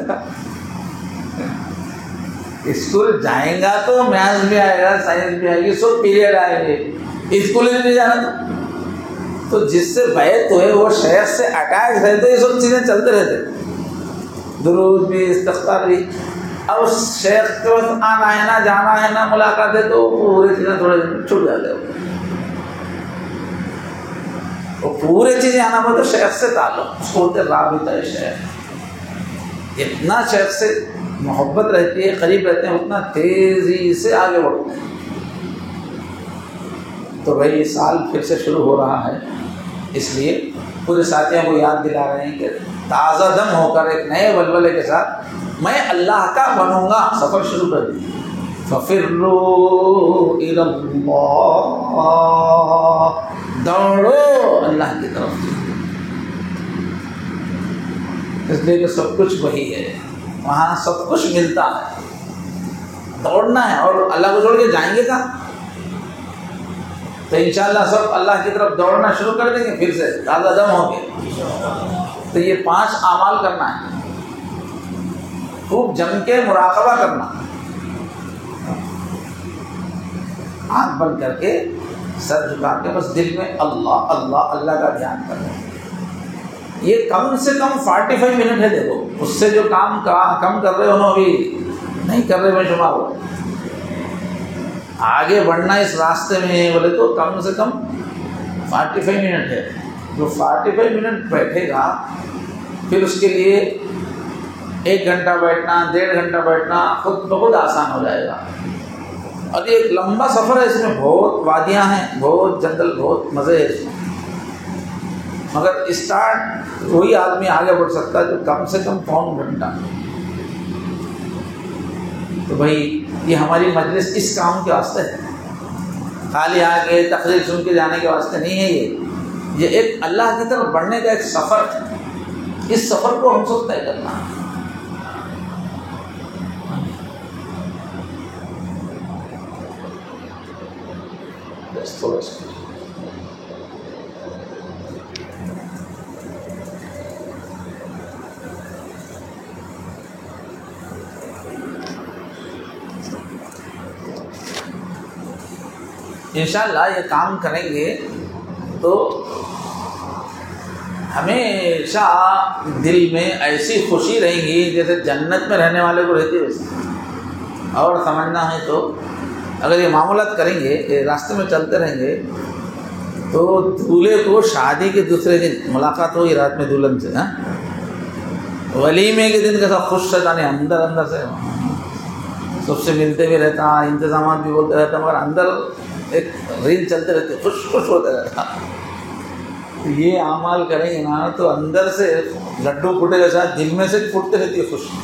اسکول جائیں گا تو میتھس بھی آئے گا، سائنس بھی آئے گی، سب پیریڈ آئیں گے، اسکول ہی نہیں جانا. تو جس سے بیعت ہوئے وہ شیخ سے اٹیچ ہے تو یہ سب چیزیں چلتے رہتے، درود بھی، استغفار بھی. اب اس شیخ کے پاس آنا ہے نا، جانا ہے نا، ملاقات ہے تو پوری چیزیں تھوڑے چھوٹ جاتے ہو. وہ پورے چیزیں آنا پڑتا تو شیخ سے تعلق، اس کو بولتے رابطہ شیخ. اتنا شیخ سے محبت رہتی ہے، قریب رہتے ہیں، اتنا تیزی سے آگے بڑھتے ہیں. تو بھائی سال پھر سے شروع ہو رہا ہے، اس لیے پورے ساتھیوں کو یاد دلا رہے ہیں کہ تازہ دم ہو کر ایک نئے ولولے کے ساتھ میں اللہ کا بنوں گا. سفر شروع کر دیں. فَفِرُّوا إِلَى اللَّهِ، دوڑو اللہ کی طرف. اس لیے کہ سب کچھ وہی ہے، وہاں سب کچھ ملتا ہے. دوڑنا ہے، اور اللہ کو چھوڑ کے جائیں گے کہاں؟ تو انشاءاللہ سب اللہ کی طرف دوڑنا شروع کر دیں گے پھر سے تازہ دم ہو گئے. تو یہ 5 اعمال کرنا ہے، خوب جم کے مراقبہ کرنا، آنکھ بند کر کے سر جھکا کے بس دل میں اللہ اللہ اللہ کا دھیان کرنا. یہ کم سے کم 45 منٹ ہے. دیکھو اس سے جو کام کم کر رہے ہو ابھی نہیں کر رہے میں شمار ہو. آگے بڑھنا اس راستے میں ہے بولے تو کم سے کم 45 منٹ ہے. جو 45 منٹ بیٹھے گا پھر اس کے لیے 1 گھنٹہ بیٹھنا، 1.5 گھنٹہ بیٹھنا خود بہت آسان ہو جائے گا. اور یہ ایک لمبا سفر ہے، اس میں بہت وادیاں ہیں، بہت جنگل، بہت مزے ہے اس میں. مگر اسٹارٹ وہی آدمی آگے بڑھ سکتا ہے جو کم سے کم 1.25 گھنٹہ. تو بھائی یہ ہماری مجلس اس کام کے واسطے ہے، خالی آ کے تقریر سن کے جانے کے واسطے نہیں ہے. یہ ایک اللہ کی طرف بڑھنے کا ایک سفر ہے. اس سفر کو ہم سب طے کرنا ہے. تھوڑا سا انشاءاللہ یہ کام کریں گے تو ہمیشہ دل میں ایسی خوشی رہیں گی جیسے جنت میں رہنے والے کو رہتی ہے ویسے. اور سمجھنا ہے تو اگر یہ معاملات کریں گے، یہ راستے میں چلتے رہیں گے تو دولہے کو شادی کے دوسرے دن ملاقات ہوگی رات میں دلہن سے، ولیمے کے دن کیسا خوش رہتا، نہیں اندر اندر سے سب سے ملتے بھی رہتا، انتظامات بھی بولتے رہتا، مگر اندر ایک ریل چلتے رہتے، خوش ہوتے رہتا. یہ اعمال کریں گے نا تو اندر سے لڈو پھوٹے کے ساتھ دل میں سے پھوٹتے رہتی ہے خوشی.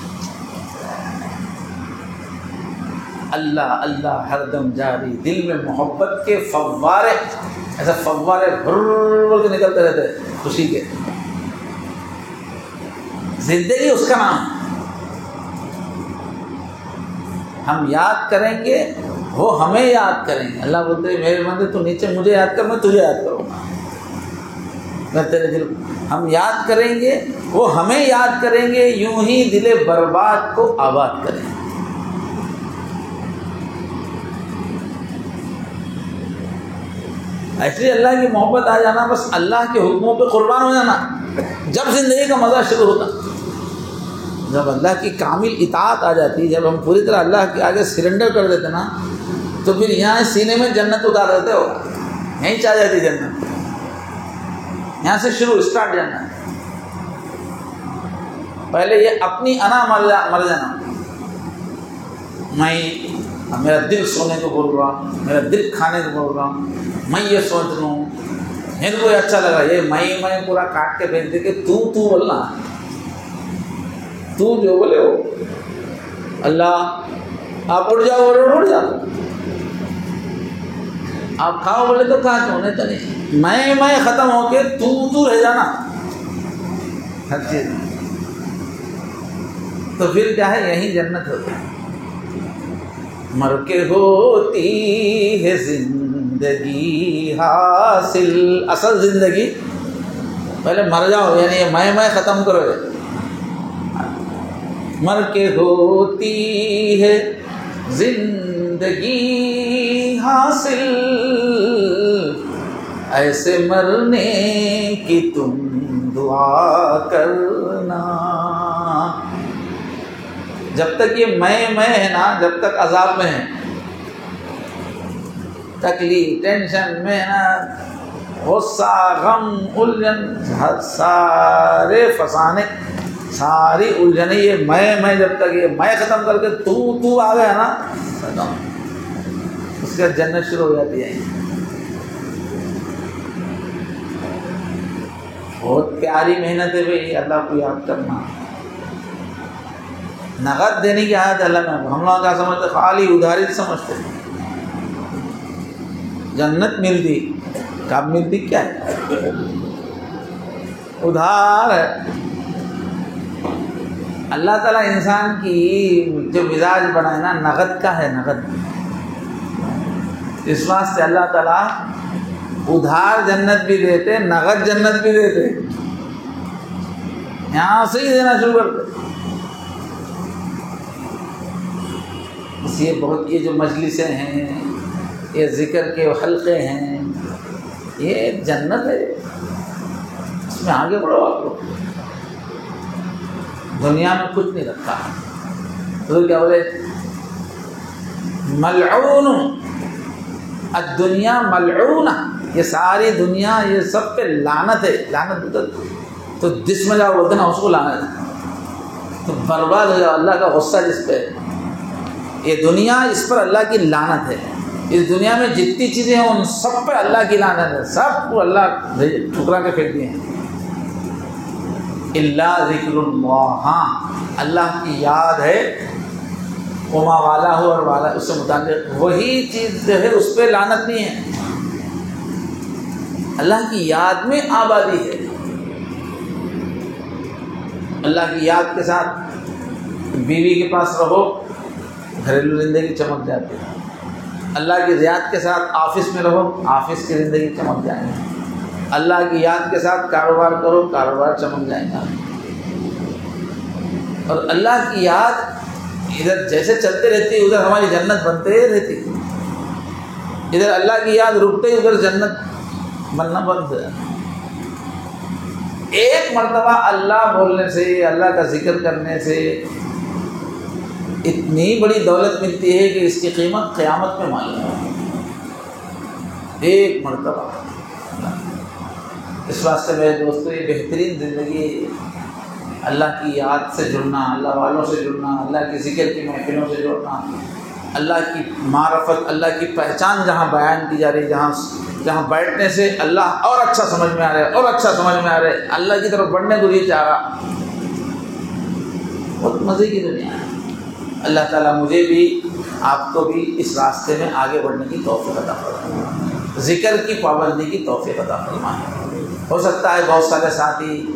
اللہ اللہ ہر دم جاری، دل میں محبت کے فوارے، ایسا فوارے بھر کے نکلتے رہتے خوشی کے. زندگی اس کا نام ہے. ہم یاد کریں گے، وہ ہمیں یاد کریں گے. اللہ بولتے ہیں میرے بندے تو نیچے مجھے یاد کر، میں تجھے یاد کروں گا. میں تیرے دل ہم یاد کریں گے، وہ ہمیں یاد کریں گے، یوں ہی دل برباد کو آباد کریں گے. ایسے اللہ کی محبت آ جانا، بس اللہ کے حکموں پہ قربان ہو جانا، جب زندگی کا مزہ شروع ہوتا. جب اللہ کی کامل اطاعت آ جاتی، جب ہم پوری طرح اللہ کے آگے سرنڈر کر دیتے نا، تو پھر یہاں سینے میں جنت اتار دیتے ہو، یہیں چاہ جاتی جنت، یہاں سے شروع اسٹارٹ جنت۔ پہلے یہ اپنی انا مر جانا، میرا دل سونے کو بول رہا، میرا دل کھانے کو بول رہا، میں یہ سوچ رہا ہوں، میرے کو اچھا لگا، یہ میں پورا کاٹ کے پھینک دے کہ تو بولنا، تو جو بولے ہو اللہ، آپ اڑ جاؤ اور اڑ جاؤ، آپ کھاؤ بولے تو کھا کیوں نہیں، تو نہیں، میں ختم ہو کے تو رہ جانا ہر چیز، تو پھر کیا ہے، یہی جنت ہوتی ہے۔ مر کے ہوتی ہے زندگی حاصل، اصل زندگی پہلے مر جاؤ، یعنی یہ میں ختم کرو، مر کے ہوتی ہے زندگی حاصل، ایسے مرنے کی تم دعا کرنا۔ جب تک یہ میں ہے نا، جب تک عذاب میں ہے، تکلیف ٹینشن میں نا، غصہ غم الجھن، سارے فسانے، ساری الجھنیں، یہ میں جب تک یہ میں ختم کر کے تو آ گیا نا، اس کے بعد جنت شروع ہو جاتی ہے۔ بہت پیاری محنت ہے بھائی، اللہ کو یاد کرنا، نقد دینے کی عادت اللہ میں، ہم لوگ کیا سمجھتے، خالی ادھاری سمجھتے، جنت ملتی کب ملتی، کیا ہے ادھار ہے۔ اللہ تعالیٰ انسان کی جو مزاج بنائے نا، نقد کا ہے، نقد، اس واسطے اللہ تعالیٰ ادھار جنت بھی دیتے، نقد جنت بھی دیتے، یہاں سے ہی دینا شروع کرتے۔ یہ بہت، یہ جو مجلسیں ہیں، یہ ذکر کے حلقے ہیں، یہ جنت ہے، اس میں آگے بڑھو آپ لوگ، دنیا میں کچھ نہیں رکھا۔ تو کیا بولے، ملعون الدنیا ملعونہ، یہ ساری دنیا، یہ سب پہ لعنت ہے، لعنت تو جس میں جاؤ بولتے نا اس کو لعنت ہے، تو برباد ہو جاؤ، اللہ کا غصہ جس پہ، یہ دنیا اس پر اللہ کی لعنت ہے، اس دنیا میں جتنی چیزیں ہیں ان سب پہ اللہ کی لعنت ہے، سب کو اللہ ٹھکرا کے پھینک دیے ہیں، الا ذکر اللہ، ہاں اللہ کی یاد ہے، وما والا ہو اور والا اس سے متعلق وہی چیز جو ہے اس پہ لعنت نہیں ہے، اللہ کی یاد میں آبادی ہے۔ اللہ کی یاد کے ساتھ بیوی کے پاس رہو، گھریلو زندگی چمک جاتی ہے، اللہ کی یاد کے ساتھ آفس میں رہو، آفس کی زندگی چمک جائے گی، اللہ کی یاد کے ساتھ کاروبار کرو، کاروبار چمک جائے گا، اور اللہ کی یاد ادھر جیسے چلتے رہتی ہے ادھر ہماری جنت بنتے رہتی، ادھر اللہ کی یاد رکتے ہی ادھر جنت بننا بند ہے۔ ایک مرتبہ اللہ بولنے سے، اللہ کا ذکر کرنے سے اتنی بڑی دولت ملتی ہے کہ اس کی قیمت قیامت میں معلوم ہے، ایک مرتبہ۔ اس واسطے میرے دوستو، یہ بہترین زندگی، اللہ کی یاد سے جڑنا، اللہ والوں سے جڑنا، اللہ کی ذکر کی محفلوں سے جڑنا، اللہ کی معرفت، اللہ کی پہچان جہاں بیان کی جا رہی، جہاں بیٹھنے سے اللہ اور اچھا سمجھ میں آ رہا ہے، اور اچھا سمجھ میں آ رہا ہے، اللہ کی طرف بڑھنے کو جی چاہ رہا، بہت مزے کی دنیا ہے۔ اللہ تعالیٰ مجھے بھی، آپ کو بھی اس راستے میں آگے بڑھنے کی توفیق عطا فرمائے، ذکر کی پابندی کی توفیق عطا فرمائے۔ ہو سکتا ہے بہت سارے ساتھی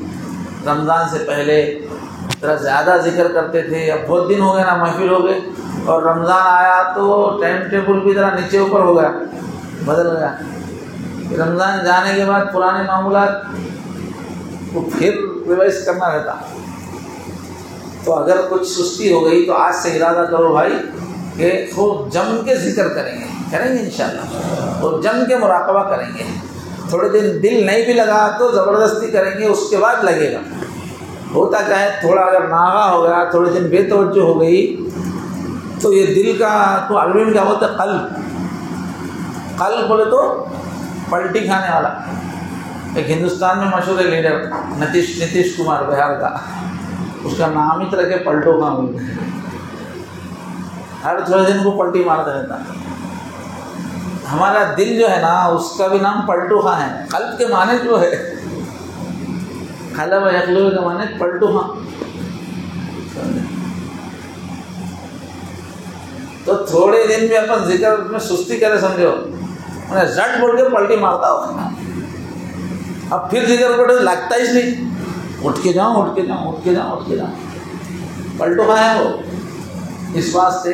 رمضان سے پہلے ذرا زیادہ ذکر کرتے تھے، اب بہت دن ہو گئے نا، محفل ہو گئے، اور رمضان آیا تو ٹائم ٹیبل بھی ذرا نیچے اوپر ہو گیا، بدل گیا، رمضان جانے کے بعد پرانے معمولات کو پھر ریوائز کرنا رہتا۔ تو اگر کچھ سستی ہو گئی تو آج سے ارادہ کرو بھائی کہ خوب جم کے ذکر کریں گے انشاءاللہ، اور جم کے مراقبہ کریں گے، تھوڑے دن دل نہیں بھی لگا تو زبردستی کریں گے، اس کے بعد لگے گا، ہوتا کیا ہے، تھوڑا اگر ناغہ ہو گیا، تھوڑے دن بے توجہ ہو گئی تو یہ دل کا تو عربی میں کیا ہوتا ہے، قلب بولے تو پلٹی کھانے والا۔ ایک ہندوستان میں مشہور ہے لیڈر نتیش کمار بہار کا، اس کا نام ہی طرح کے پلٹو کا ہوتا ہے، ہر تھوڑے دن کو پلٹی مارتا رہتا۔ ہمارا دل جو ہے نا اس کا بھی نام پلٹو خاں ہے، قلب کے معنی جو ہے قلب یقلب کے معنی پلٹو خاں۔ تو تھوڑے دن میں اپن ذکر میں سستی کرے سمجھو، انہیں زٹ بول کے پلٹی مارتا ہو، اب پھر ذکر کرے لگتا ہی نہیں، اٹھ کے جاؤں اٹھ کے جاؤں اٹھ کے جاؤں اٹھ کے جاؤں، پلٹو خاں ہے وہ۔ اس واسطے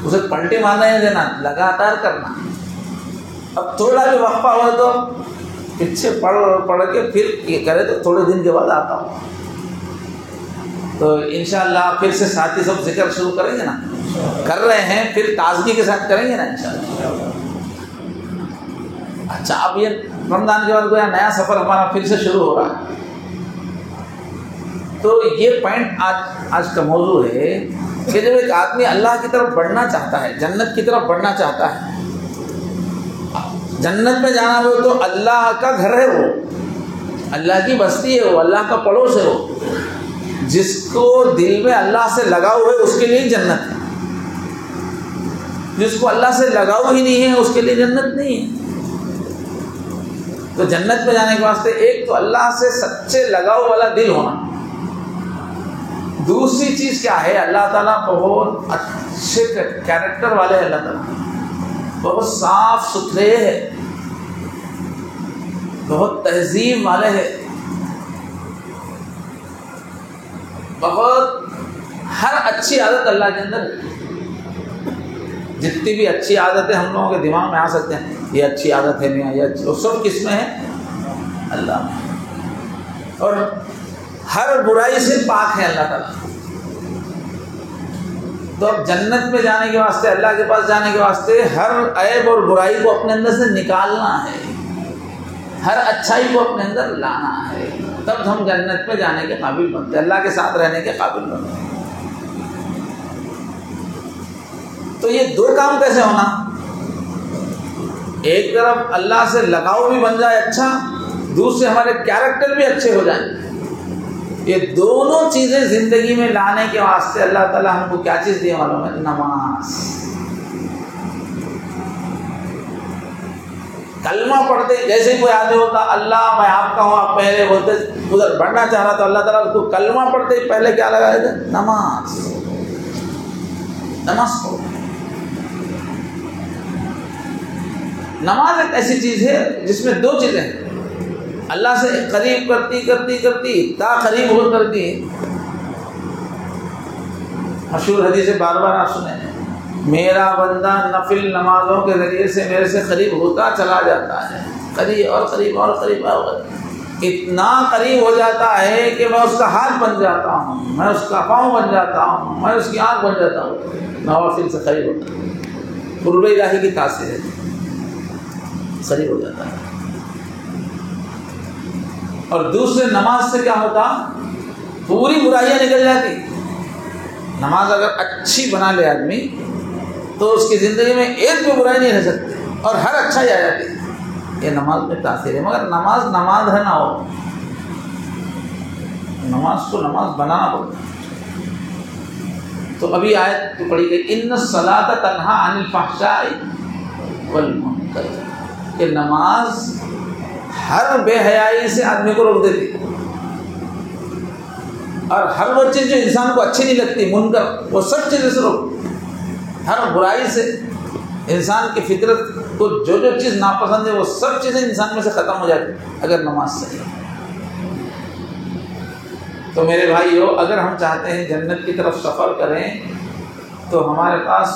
اسے پلٹی مارنا ہی دینا، لگاتار کرنا۔ اب تھوڑا بھی وقفہ ہوا تو پیچھے پڑھ کے پھر یہ کرے تو تھوڑے دن کے بعد آتا ہوں۔ تو انشاءاللہ پھر سے ساتھی سب ذکر شروع کریں گے نا، کر رہے ہیں پھر تازگی کے ساتھ کریں گے نا انشاءاللہ۔ اچھا، اب یہ رمضان کے بعد کوئی نیا سفر ہمارا پھر سے شروع ہو رہا ہے، تو یہ پوائنٹ آج کا موضوع ہے کہ جب ایک آدمی اللہ کی طرف بڑھنا چاہتا ہے، جنت کی طرف بڑھنا چاہتا ہے، جنت میں جانا ہو تو اللہ کا گھر ہے، وہ اللہ کی بستی ہے، وہ اللہ کا پڑوس ہے، وہ جس کو دل میں اللہ سے لگاؤ ہے اس کے لیے جنت ہے، جس کو اللہ سے لگاؤ ہی نہیں ہے اس کے لیے جنت نہیں ہے۔ تو جنت میں جانے کے واسطے ایک تو اللہ سے سچے لگاؤ والا دل ہونا، دوسری چیز کیا ہے، اللہ تعالیٰ بہت اچھے کیریکٹر والے ہیں، اللہ تعالیٰ بہت صاف ستھرے ہیں، بہت تہذیب والے ہیں، بہت ہر اچھی عادت اللہ کے اندر ہے۔ جتنی بھی اچھی عادتیں ہم لوگوں کے دماغ میں آ سکتے ہیں، یہ اچھی عادت ہے میاں، یہ اچھی، وہ سب کس میں ہے؟ اللہ میں۔ اور ہر برائی سے پاک ہے اللہ تعالیٰ۔ تو اب جنت میں جانے کے واسطے، اللہ کے پاس جانے کے واسطے ہر عیب اور برائی کو اپنے اندر سے نکالنا ہے، ہر اچھائی کو اپنے اندر لانا ہے، تب ہم جنت میں جانے کے قابل بنتے، اللہ کے ساتھ رہنے کے قابل بنتے۔ تو یہ دو کام کیسے ہونا، ایک طرف اللہ سے لگاؤ بھی بن جائے اچھا، دوسرے ہمارے کیریکٹر بھی اچھے ہو جائیں، یہ دونوں چیزیں زندگی میں لانے کے واسطے اللہ تعالیٰ ہم کو کیا چیز دیے معلوم ہے؟ نماز۔ کلمہ پڑھتے جیسے ہی کوئی آدمی ہوتا اللہ میں آپ کا ہوں، آپ پہلے بولتے ادھر بڑھنا چاہ رہا تو اللہ تعالیٰ کو کلمہ پڑھتے ہی پہلے کیا لگایا تھا؟ نماز۔ نماز پڑھو۔ نماز ایک ایسی چیز ہے جس میں دو چیزیں ہیں، اللہ سے قریب کرتی کرتی کرتی تا قریب ہو کرتی، مشہور حدیث بار بار آپ سنیں، میرا بندہ نفل نمازوں کے ذریعے سے میرے سے قریب ہوتا چلا جاتا ہے، قریب اور قریب اور قریب اور اتنا قریب ہو جاتا ہے کہ میں اس کا ہاتھ بن جاتا ہوں، میں اس کا پاؤں بن جاتا ہوں، میں اس کی آنکھ بن جاتا ہوں، نوافل سے قریب ہوتا ہے، قرب الہی کی تاثیر ہے، قریب ہو جاتا ہے۔ اور دوسرے نماز سے کیا ہوتا، پوری برائیاں نکل جاتی۔ نماز اگر اچھی بنا لے آدمی تو اس کی زندگی میں ایک بھی برائی نہیں رہ سکتی اور ہر اچھائی آ جاتی، یہ نماز میں تاثیر ہے۔ مگر نماز ہے نہ ہو، نماز کو نماز بنانا پڑتا ہے۔ تو ابھی آیت تو پڑھی گئی، ان الصلاۃ تنہی عن الفحشاء والمنکر، کہ نماز ہر بے حیائی سے آدمی کو روک دیتی، اور ہر وہ چیز جو انسان کو اچھی نہیں لگتی، منکر، وہ سب چیزیں سے روک، ہر برائی سے انسان کی فطرت کو جو جو چیز ناپسند ہے وہ سب چیزیں انسان میں سے ختم ہو جاتی اگر نماز صحیح ہے۔ تو میرے بھائیو، اگر ہم چاہتے ہیں جنت کی طرف سفر کریں تو ہمارے پاس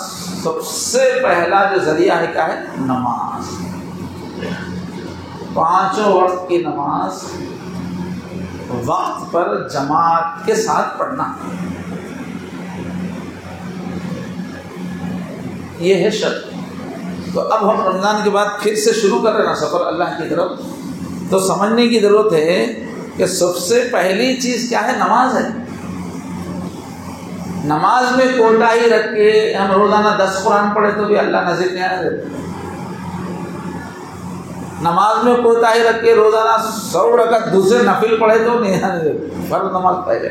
سب سے پہلا جو ذریعہ ہے کیا ہے؟ نماز۔ 5 وقت کی نماز وقت پر جماعت کے ساتھ پڑھنا، یہ ہے شرط۔ تو اب ہم رمضان کے بعد پھر سے شروع کر رہے ہیں سفر اللہ کی طرف، تو سمجھنے کی ضرورت ہے کہ سب سے پہلی چیز کیا ہے؟ نماز ہے۔ نماز میں کوتاہی رکھ کے ہم روزانہ 10 قرآن پڑھے تو بھی اللہ نصیب نہیں آنے دیتے۔ نماز میں کوتاہی رکھ کے روزانہ 100 رکعت دوسرے نفل پڑھے تو نہیں آنے دیتے، فرض نماز پہلے۔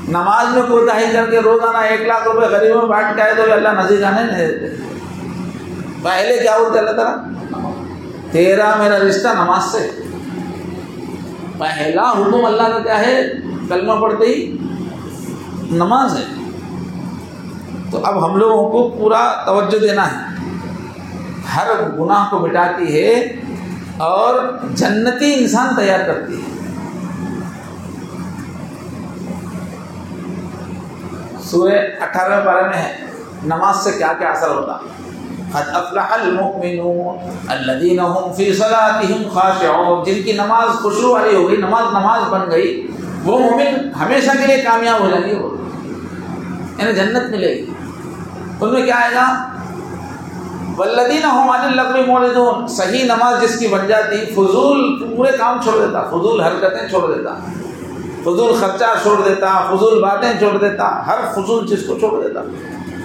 نماز میں کوتاہی کر کے روزانہ 1 لاکھ روپے غریبوں میں بانٹ کے آئے تو بھی اللہ نصیب آنے نہیں دیتے۔ پہلے کیا بولتے اللہ تعالیٰ؟ تیرا میرا رشتہ نماز سے۔ پہلا حکم اللہ کا کیا ہے؟ کلمہ پڑھتے ہی نماز ہے۔ تو اب ہم لوگوں کو پورا توجہ دینا ہے، ہر گناہ کو مٹاتی ہے اور جنتی انسان تیار کرتی ہے۔ سورہ 18 پارہ میں ہے نماز سے کیا کیا اثر ہوتا۔ قد افلح المؤمنون الذین هم فی صلاتهم خاشعون، جن کی نماز خشوع والی ہو گئی، نماز بن گئی، وہ مومن ہمیشہ کے لیے کامیاب ہو جائیں گے، یعنی جنت ملے گی۔ ان میں کیا آئے گا؟ والذین هم عن اللغو معرضون، صحیح نماز جس کی بن جاتی فضول پورے کام چھوڑ دیتا، فضول حرکتیں چھوڑ دیتا، فضول خرچہ چھوڑ دیتا، فضول باتیں چھوڑ دیتا، ہر فضول چیز کو چھوڑ دیتا،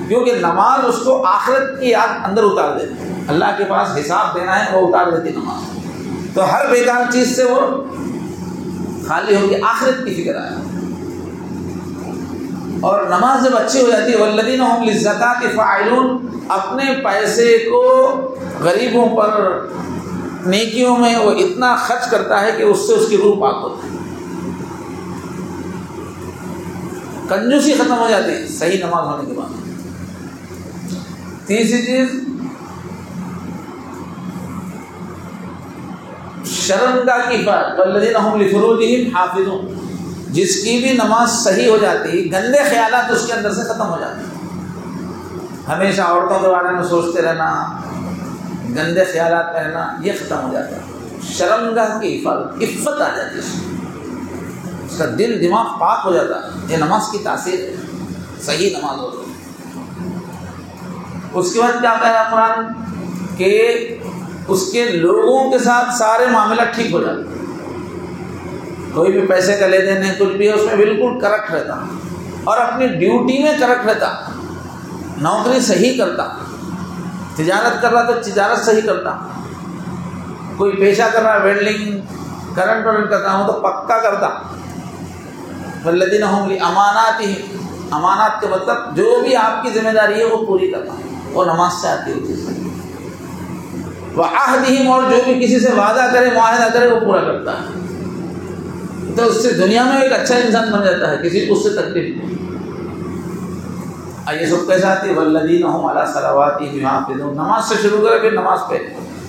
کیونکہ نماز اس کو آخرت کی یاد اندر اتار دیتی۔ اللہ کے پاس حساب دینا ہے، وہ اتار دیتی نماز، تو ہر بیکار چیز سے وہ خالی ہوگی، آخرت کی فکر آئے۔ اور نماز جب اچھی ہو جاتی ہے والذین هم للزکاۃ فاعلون، اپنے پیسے کو غریبوں پر نیکیوں میں وہ اتنا خرچ کرتا ہے کہ اس سے اس کی روح پاک ہوتی ہے، کنجوسی ختم ہو جاتی ہے صحیح نماز ہونے کے بعد۔ تیسری چیز شرمگاہ کی بات، والذین هم لفروجهم حافظون، جس کی بھی نماز صحیح ہو جاتی، گندے خیالات اس کے اندر سے ختم ہو جاتے، ہمیشہ عورتوں کے بارے میں سوچتے رہنا، گندے خیالات میں رہنا، یہ ختم ہو جاتا ہے۔ شرمگاہ کی حفاظت، عفت آ جاتی ہے، اس کا دل دماغ پاک ہو جاتا ہے، یہ نماز کی تاثیر ہے، صحیح نماز ہو۔ اس کے بعد کیا کہہ رہا قرآن کہ اس کے لوگوں کے ساتھ سارے معاملات ٹھیک ہو جاتے، کوئی بھی پیسے کا لے دینے کچھ بھی ہے اس میں بالکل کریکٹ رہتا، اور اپنی ڈیوٹی میں کریکٹ رہتا، نوکری صحیح کرتا، تجارت کر رہا تو تجارت صحیح کرتا، کوئی پیشہ کر رہا ویلڈنگ کرنٹ ورنٹ کا کام ہو تو پکا کرتا۔ والذین هم لاماناتہم، امانات کے مطلب جو بھی آپ کی ذمہ داری ہے وہ پوری کرنا، وہ نماز سے آتی ہوتی ہے۔ وعہدہم، اور جو بھی کسی سے وعدہ کرے معاہدہ کرے وہ پورا کرتا ہے، تو اس سے دنیا میں ایک اچھا انسان بن جاتا ہے، کسی کو اس سے تکلیف نہیں۔ یہ سب کیسے آتی ہے؟ والذین هم علی صلواتہم یحافظون، نماز سے شروع کرے پھر نماز پہ،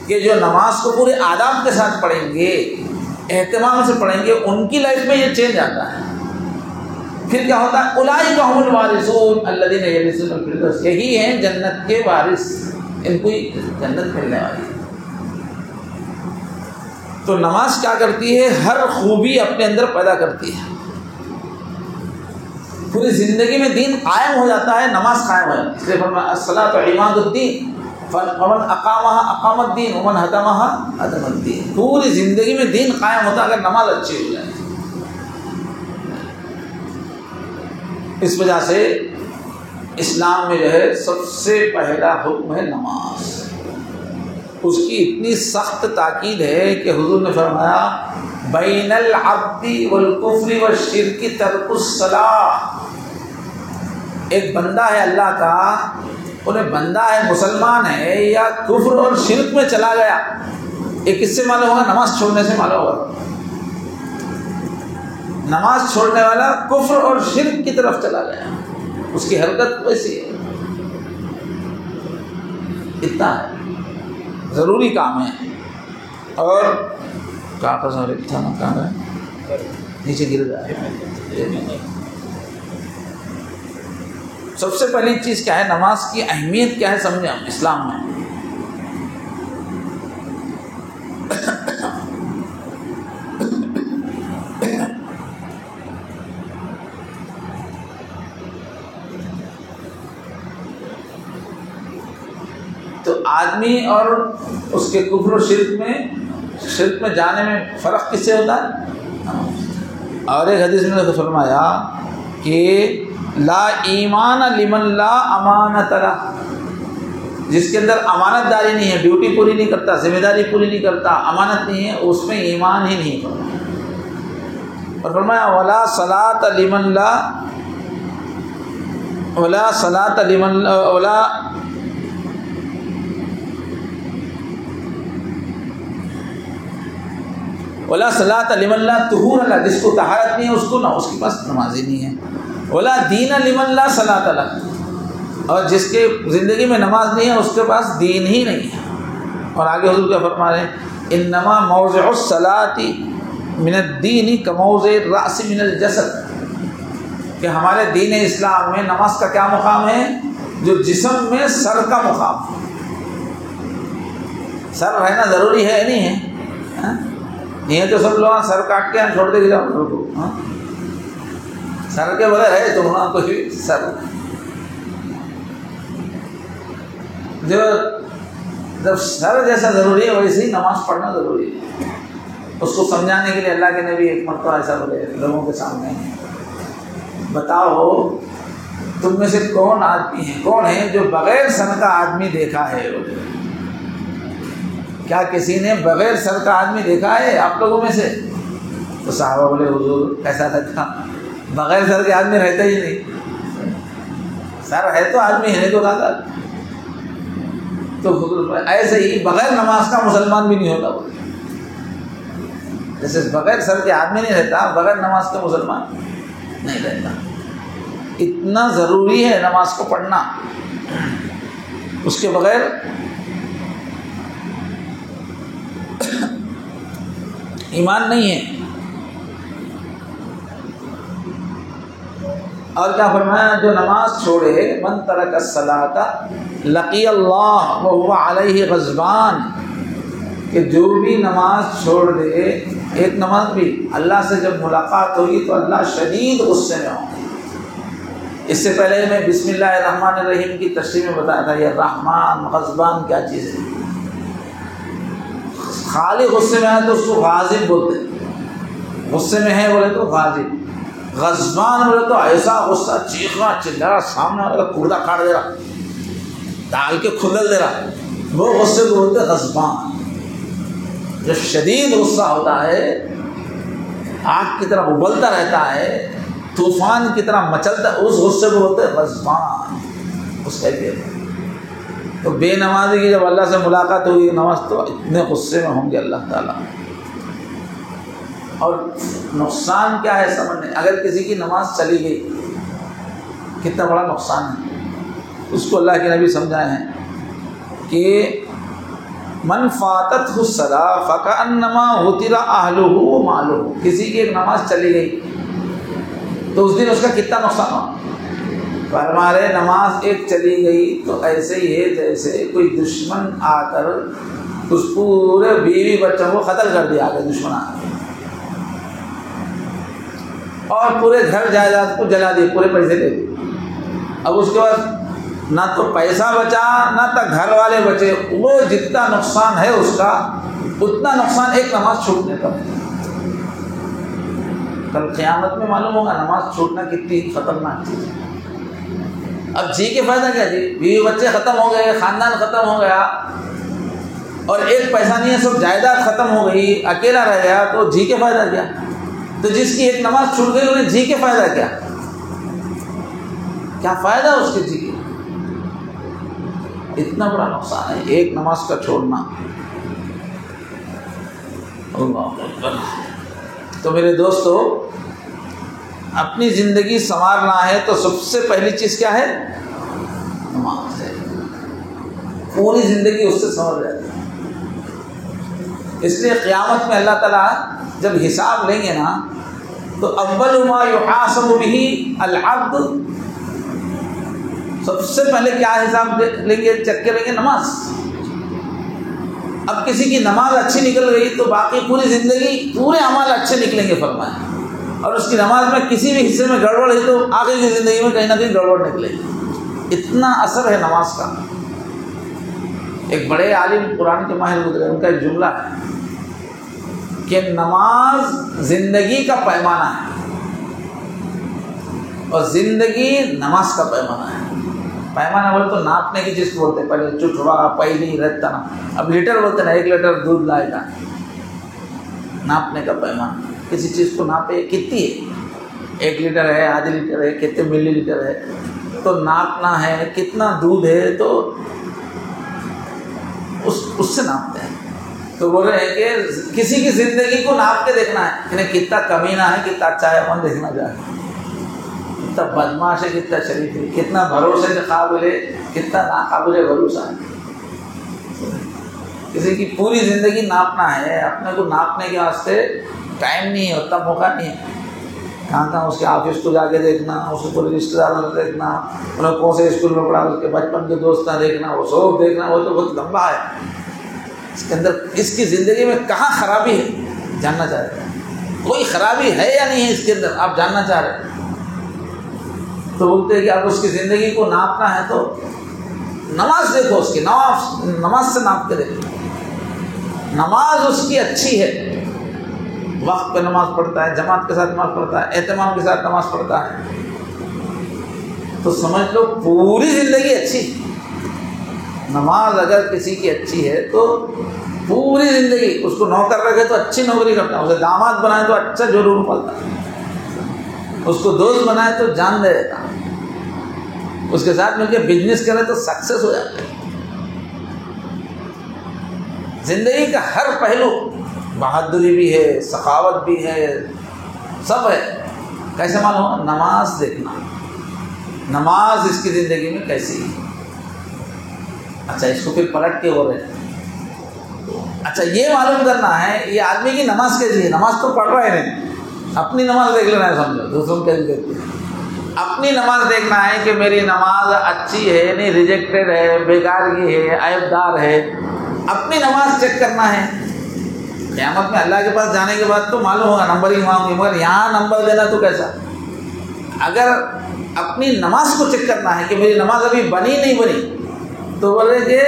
کہ جو نماز کو پورے آداب کے ساتھ پڑھیں گے، اہتمام سے پڑھیں گے، ان کی لائف میں یہ چینج آتا ہے۔ پھر کیا ہوتا ہے؟ اولئک هم الوارثون الذین یرثون الفردوس، یہی ہیں جنت کے وارث، ان کو جنت ملنے والی ہے۔ تو نماز کیا کرتی ہے؟ ہر خوبی اپنے اندر پیدا کرتی ہے، پوری زندگی میں دین قائم ہو جاتا ہے، نماز قائم ہو جاتی ہے، اس لیے فرمایا الصلاۃ عماد الدین فمن اقامها اقام الدین ومن هدمها هدم الدین، پوری زندگی میں دین قائم ہوتا ہے اگر نماز اچھی ہو جائے۔ اس وجہ سے اسلام میں جو ہے سب سے پہلا حکم ہے نماز، اس کی اتنی سخت تاکید ہے کہ حضور نے فرمایا بین العبد والکفر والشرک ترک الصلاۃ، ایک بندہ ہے اللہ کا، انہیں بندہ ہے مسلمان ہے یا کفر اور شرک میں چلا گیا، ایک کس سے معلوم ہوگا؟ نماز چھوڑنے سے معلوم ہوگا۔ نماز چھوڑنے والا کفر اور شرک کی طرف چلا گیا، اس کی حرکت ویسی ہے، اتنا ہے، ضروری کام ہے۔ اور کاغذ اور تھا نا، کہاں ہے؟ نیچے گر جائے۔ سب سے پہلی چیز کیا ہے؟ نماز کی اہمیت کیا ہے سمجھیں ہم اسلام میں۔ تو آدمی اور اس کے کفر و شرک میں شرک میں جانے میں فرق کس سے ہوتا ہے؟ اور ایک حدیث میں فرمایا کہ لا ایمان لمن لا امانت لہ، جس کے اندر امانت داری نہیں ہے، ڈیوٹی پوری نہیں کرتا، ذمہ داری پوری نہیں کرتا، امانت نہیں ہے، اس میں ایمان ہی نہیں فرمایا۔ اور فرمایا ولا صلاۃ لمن لا ولا صلاۃ لمن ولا صلاۃ لمن لا طہور لہ، جس کو طہارت نہیں ہے اس کو نہ، اس کے پاس نماز ہی نہیں ہے۔ ولا دین لمن لا صلاۃ لہ، اور جس کے زندگی میں نماز نہیں ہے اس کے پاس دین ہی نہیں ہے۔ اور آگے حضور کیا فرما رہے ہیں؟ انما موضع الصلاۃ من الدین کموضع الراس من الجسد، کہ ہمارے دین اسلام میں نماز کا کیا مقام ہے؟ جو جسم میں سر کا مقام ہے۔ سر رہنا ضروری ہے نہیں ہے؟ نہیں ہے تو سب لوگ سر کاٹ کے چھوڑ دے گا سر کے بغیر ہے تو وہاں کوئی سر جب سر جیسا ضروری ہے ویسے ہی نماز پڑھنا ضروری ہے۔ اس کو سمجھانے کے لیے اللہ کے نبی ایک مرتبہ ایسا بولے لوگوں کے سامنے، بتاؤ تم میں سے کون ہے جو بغیر سر کا آدمی دیکھا ہے؟ کیا کسی نے بغیر سر کا آدمی دیکھا ہے آپ لوگوں میں سے؟ تو صحابہ بولے حضور ایسا تھا، بغیر سر کے آدمی رہتا ہی نہیں، سر ہے تو آدمی ہے تو رہتا۔ تو حضور ایسے ہی بغیر نماز کا مسلمان بھی نہیں ہوتا، جیسے بغیر سر کے آدمی نہیں رہتا بغیر نماز کا مسلمان نہیں رہتا۔ اتنا ضروری ہے نماز کو پڑھنا، اس کے بغیر ایمان نہیں ہے۔ اور کیا فرمایا؟ جو نماز چھوڑے من ترک الصلاۃ لقی اللہ وهو علیہ غضبان، کہ جو بھی نماز چھوڑ دے، ایک نماز بھی، اللہ سے جب ملاقات ہوگی تو اللہ شدید غصے میں ہوں۔ اس سے پہلے میں بسم اللہ الرحمن الرحیم کی تشریح میں بتایا تھا یہ رحمان غضبان کیا چیز ہے۔ خالی غصے میں ہے تو اس کو غاضب بولتے ہیں، غصے میں ہے بولے تو غاضب، غضبان بولے تو ایسا غصہ چیخنا چلا سامنے والا کردہ کاٹ دے رہا، ڈال کے کھدل دے رہا، وہ غصے کو بولتے غضبان۔ جو شدید غصہ ہوتا ہے، آگ کی طرح ابلتا رہتا ہے، طوفان کی طرح مچلتا ہے، اس غصے کو بولتے غضبان، اس کیفیت۔ تو بے نمازی کی جب اللہ سے ملاقات ہوگی نماز تو اتنے غصے میں ہوں گے اللہ تعالیٰ۔ اور نقصان کیا ہے سمجھنے، اگر کسی کی نماز چلی گئی کتنا بڑا نقصان ہے، اس کو اللہ کے نبی سمجھائے ہیں کہ من فاتتہ الصلاۃ فکأنما حطر اہلہ ومالہ، کسی کی ایک نماز چلی گئی تو اس دن اس کا کتنا نقصان ہوا؟ ہمارے نماز ایک چلی گئی تو ایسے ہی ہے جیسے کوئی دشمن آ کر اس پورے بیوی بچوں کو قتل کر دیا کہ دشمن آ کر، اور پورے گھر جائیداد کو جلا دیے، پورے پیسے لے دیے۔ اب اس کے بعد نہ تو پیسہ بچا نہ تو گھر والے بچے، وہ جتنا نقصان ہے اس کا اتنا نقصان ایک نماز چھوٹنے کا۔ کل قیامت میں معلوم ہوگا نماز چھوٹنا کتنی خطرناک چیز ہے۔ اب جی کے فائدہ کیا؟ جی بیوی بچے ختم ہو گئے، خاندان ختم ہو گیا، اور ایک پیسہ نہیں ہے، سب جائیداد ختم ہو گئی، اکیلا رہ گیا، تو جی کے فائدہ کیا؟ تو جس کی ایک نماز چھوٹ گئی انہیں جی کے فائدہ کیا؟ کیا فائدہ اس کے جی کے؟ اتنا بڑا نقصان ہے ایک نماز کا چھوڑنا۔ اللہ اکبر۔ تو میرے دوستو، اپنی زندگی سنوارنا ہے تو سب سے پہلی چیز کیا ہے؟ نماز ہے۔ پوری زندگی اس سے سنور جاتی ہے۔ اس لیے قیامت میں اللہ تعالیٰ جب حساب لیں گے نا تو اول ما یحاسب به العبد، سب سے پہلے کیا حساب لیں گے، چیک کریں گے؟ نماز۔ اب کسی کی نماز اچھی نکل گئی تو باقی پوری زندگی پورے اعمال اچھے نکلیں گے فرمایا، اور اس کی نماز میں کسی بھی حصے میں گڑبڑ ہے تو آگے کی زندگی میں کہیں نہ کہیں گڑبڑ نکلے گی۔ اتنا اثر ہے نماز کا۔ ایک بڑے عالم قرآن کے ماہر گزرے، ان کا ایک جملہ ہے کہ نماز زندگی کا پیمانہ ہے اور زندگی نماز کا پیمانہ ہے. پیمانہ بولے تو ناپنے کی چیز بولتے ہیں. پہلے چٹھوا پہلی رہتا نا, اب لیٹر بولتے نا, 1 لیٹر دودھ لائے گا, ناپنے کا پیمانہ. کسی چیز کو ناپے کتنی ہے, 1 لیٹر ہے, آدھی لیٹر ہے, کتنے ملی لیٹر ہے, تو ناپنا ہے کتنا دودھ ہے تو اس سے ناپتے ہیں. تو بول رہے ہیں کہ کسی کی زندگی کو ناپ کے دیکھنا ہے کہ کتنا کمینہ ہے, کتنا اچھا ہے, من دیکھنا جائے, کتنا بدماش ہے, کتنا شریف ہے, کتنا بھروسے کے قابل ہے, کتنا ناقابل بھروسہ ہے. کسی کی پوری زندگی ناپنا ہے, اپنے کو ناپنے کے واسطے ٹائم نہیں ہے, اتنا موقع نہیں ہے. کہاں اس کے آفس کو جا کے دیکھنا, اس کو پورے رشتے داروں کو دیکھنا, انہیں کون سے اسکول میں پڑھا, اس کے بچپن کے دوست دیکھنا, وہ سب دیکھنا, وہ تو بہت لمبا ہے. اس کے اندر اس کی زندگی میں کہاں خرابی ہے جاننا چاہ رہے ہیں, کوئی خرابی ہے یا نہیں ہے اس کے اندر, آپ جاننا چاہ رہے ہیں. تو بولتے ہیں کہ اب اس کی زندگی کو ناپنا ہے تو نماز دیکھو, اس کی نماز سے ناپ کے دیکھو. نماز اس کی اچھی ہے, وقت پہ نماز پڑھتا ہے, جماعت کے ساتھ نماز پڑھتا ہے, اہتمام کے ساتھ نماز پڑھتا ہے, تو سمجھ لو پوری زندگی اچھی. نماز اگر کسی کی اچھی ہے تو پوری زندگی, اس کو نوکر رکھے تو اچھی نوکری کرتا ہے, اسے داماد بنائے تو اچھا ضرور پڑتا ہے, اس کو دوست بنائے تو جان دے دیتا, اس کے ساتھ مل کے بزنس کرے تو سکسیس ہو جاتا ہے. زندگی کا ہر پہلو, بہادری بھی ہے, سخاوت بھی ہے, سب ہے. کیسے معلوم؟ نماز دیکھنا, نماز اس کی زندگی میں کیسی ہے. اچھا اس کو پھر پلٹ کے ہو رہے ہیں. اچھا یہ معلوم کرنا ہے یہ آدمی کی نماز کیسی ہے. نماز تو پڑھ رہا ہے نہیں, اپنی نماز دیکھ لینا ہے, سمجھو دوسروں کیسی دیکھتے ہیں. اپنی نماز دیکھنا ہے کہ میری نماز اچھی ہے نہیں, ریجیکٹڈ ہے, بیکار کی ہے, عیب دار ہے. اپنی نماز چیک کرنا ہے. قیامت میں اللہ کے پاس جانے کے بعد تو معلوم ہوگا, نمبر ہی مانگوں گی, مگر یہاں نمبر دینا تو کیسا. اگر اپنی نماز کو چیک کرنا ہے کہ میری نماز ابھی بنی نہیں بنی, تو بولے کہ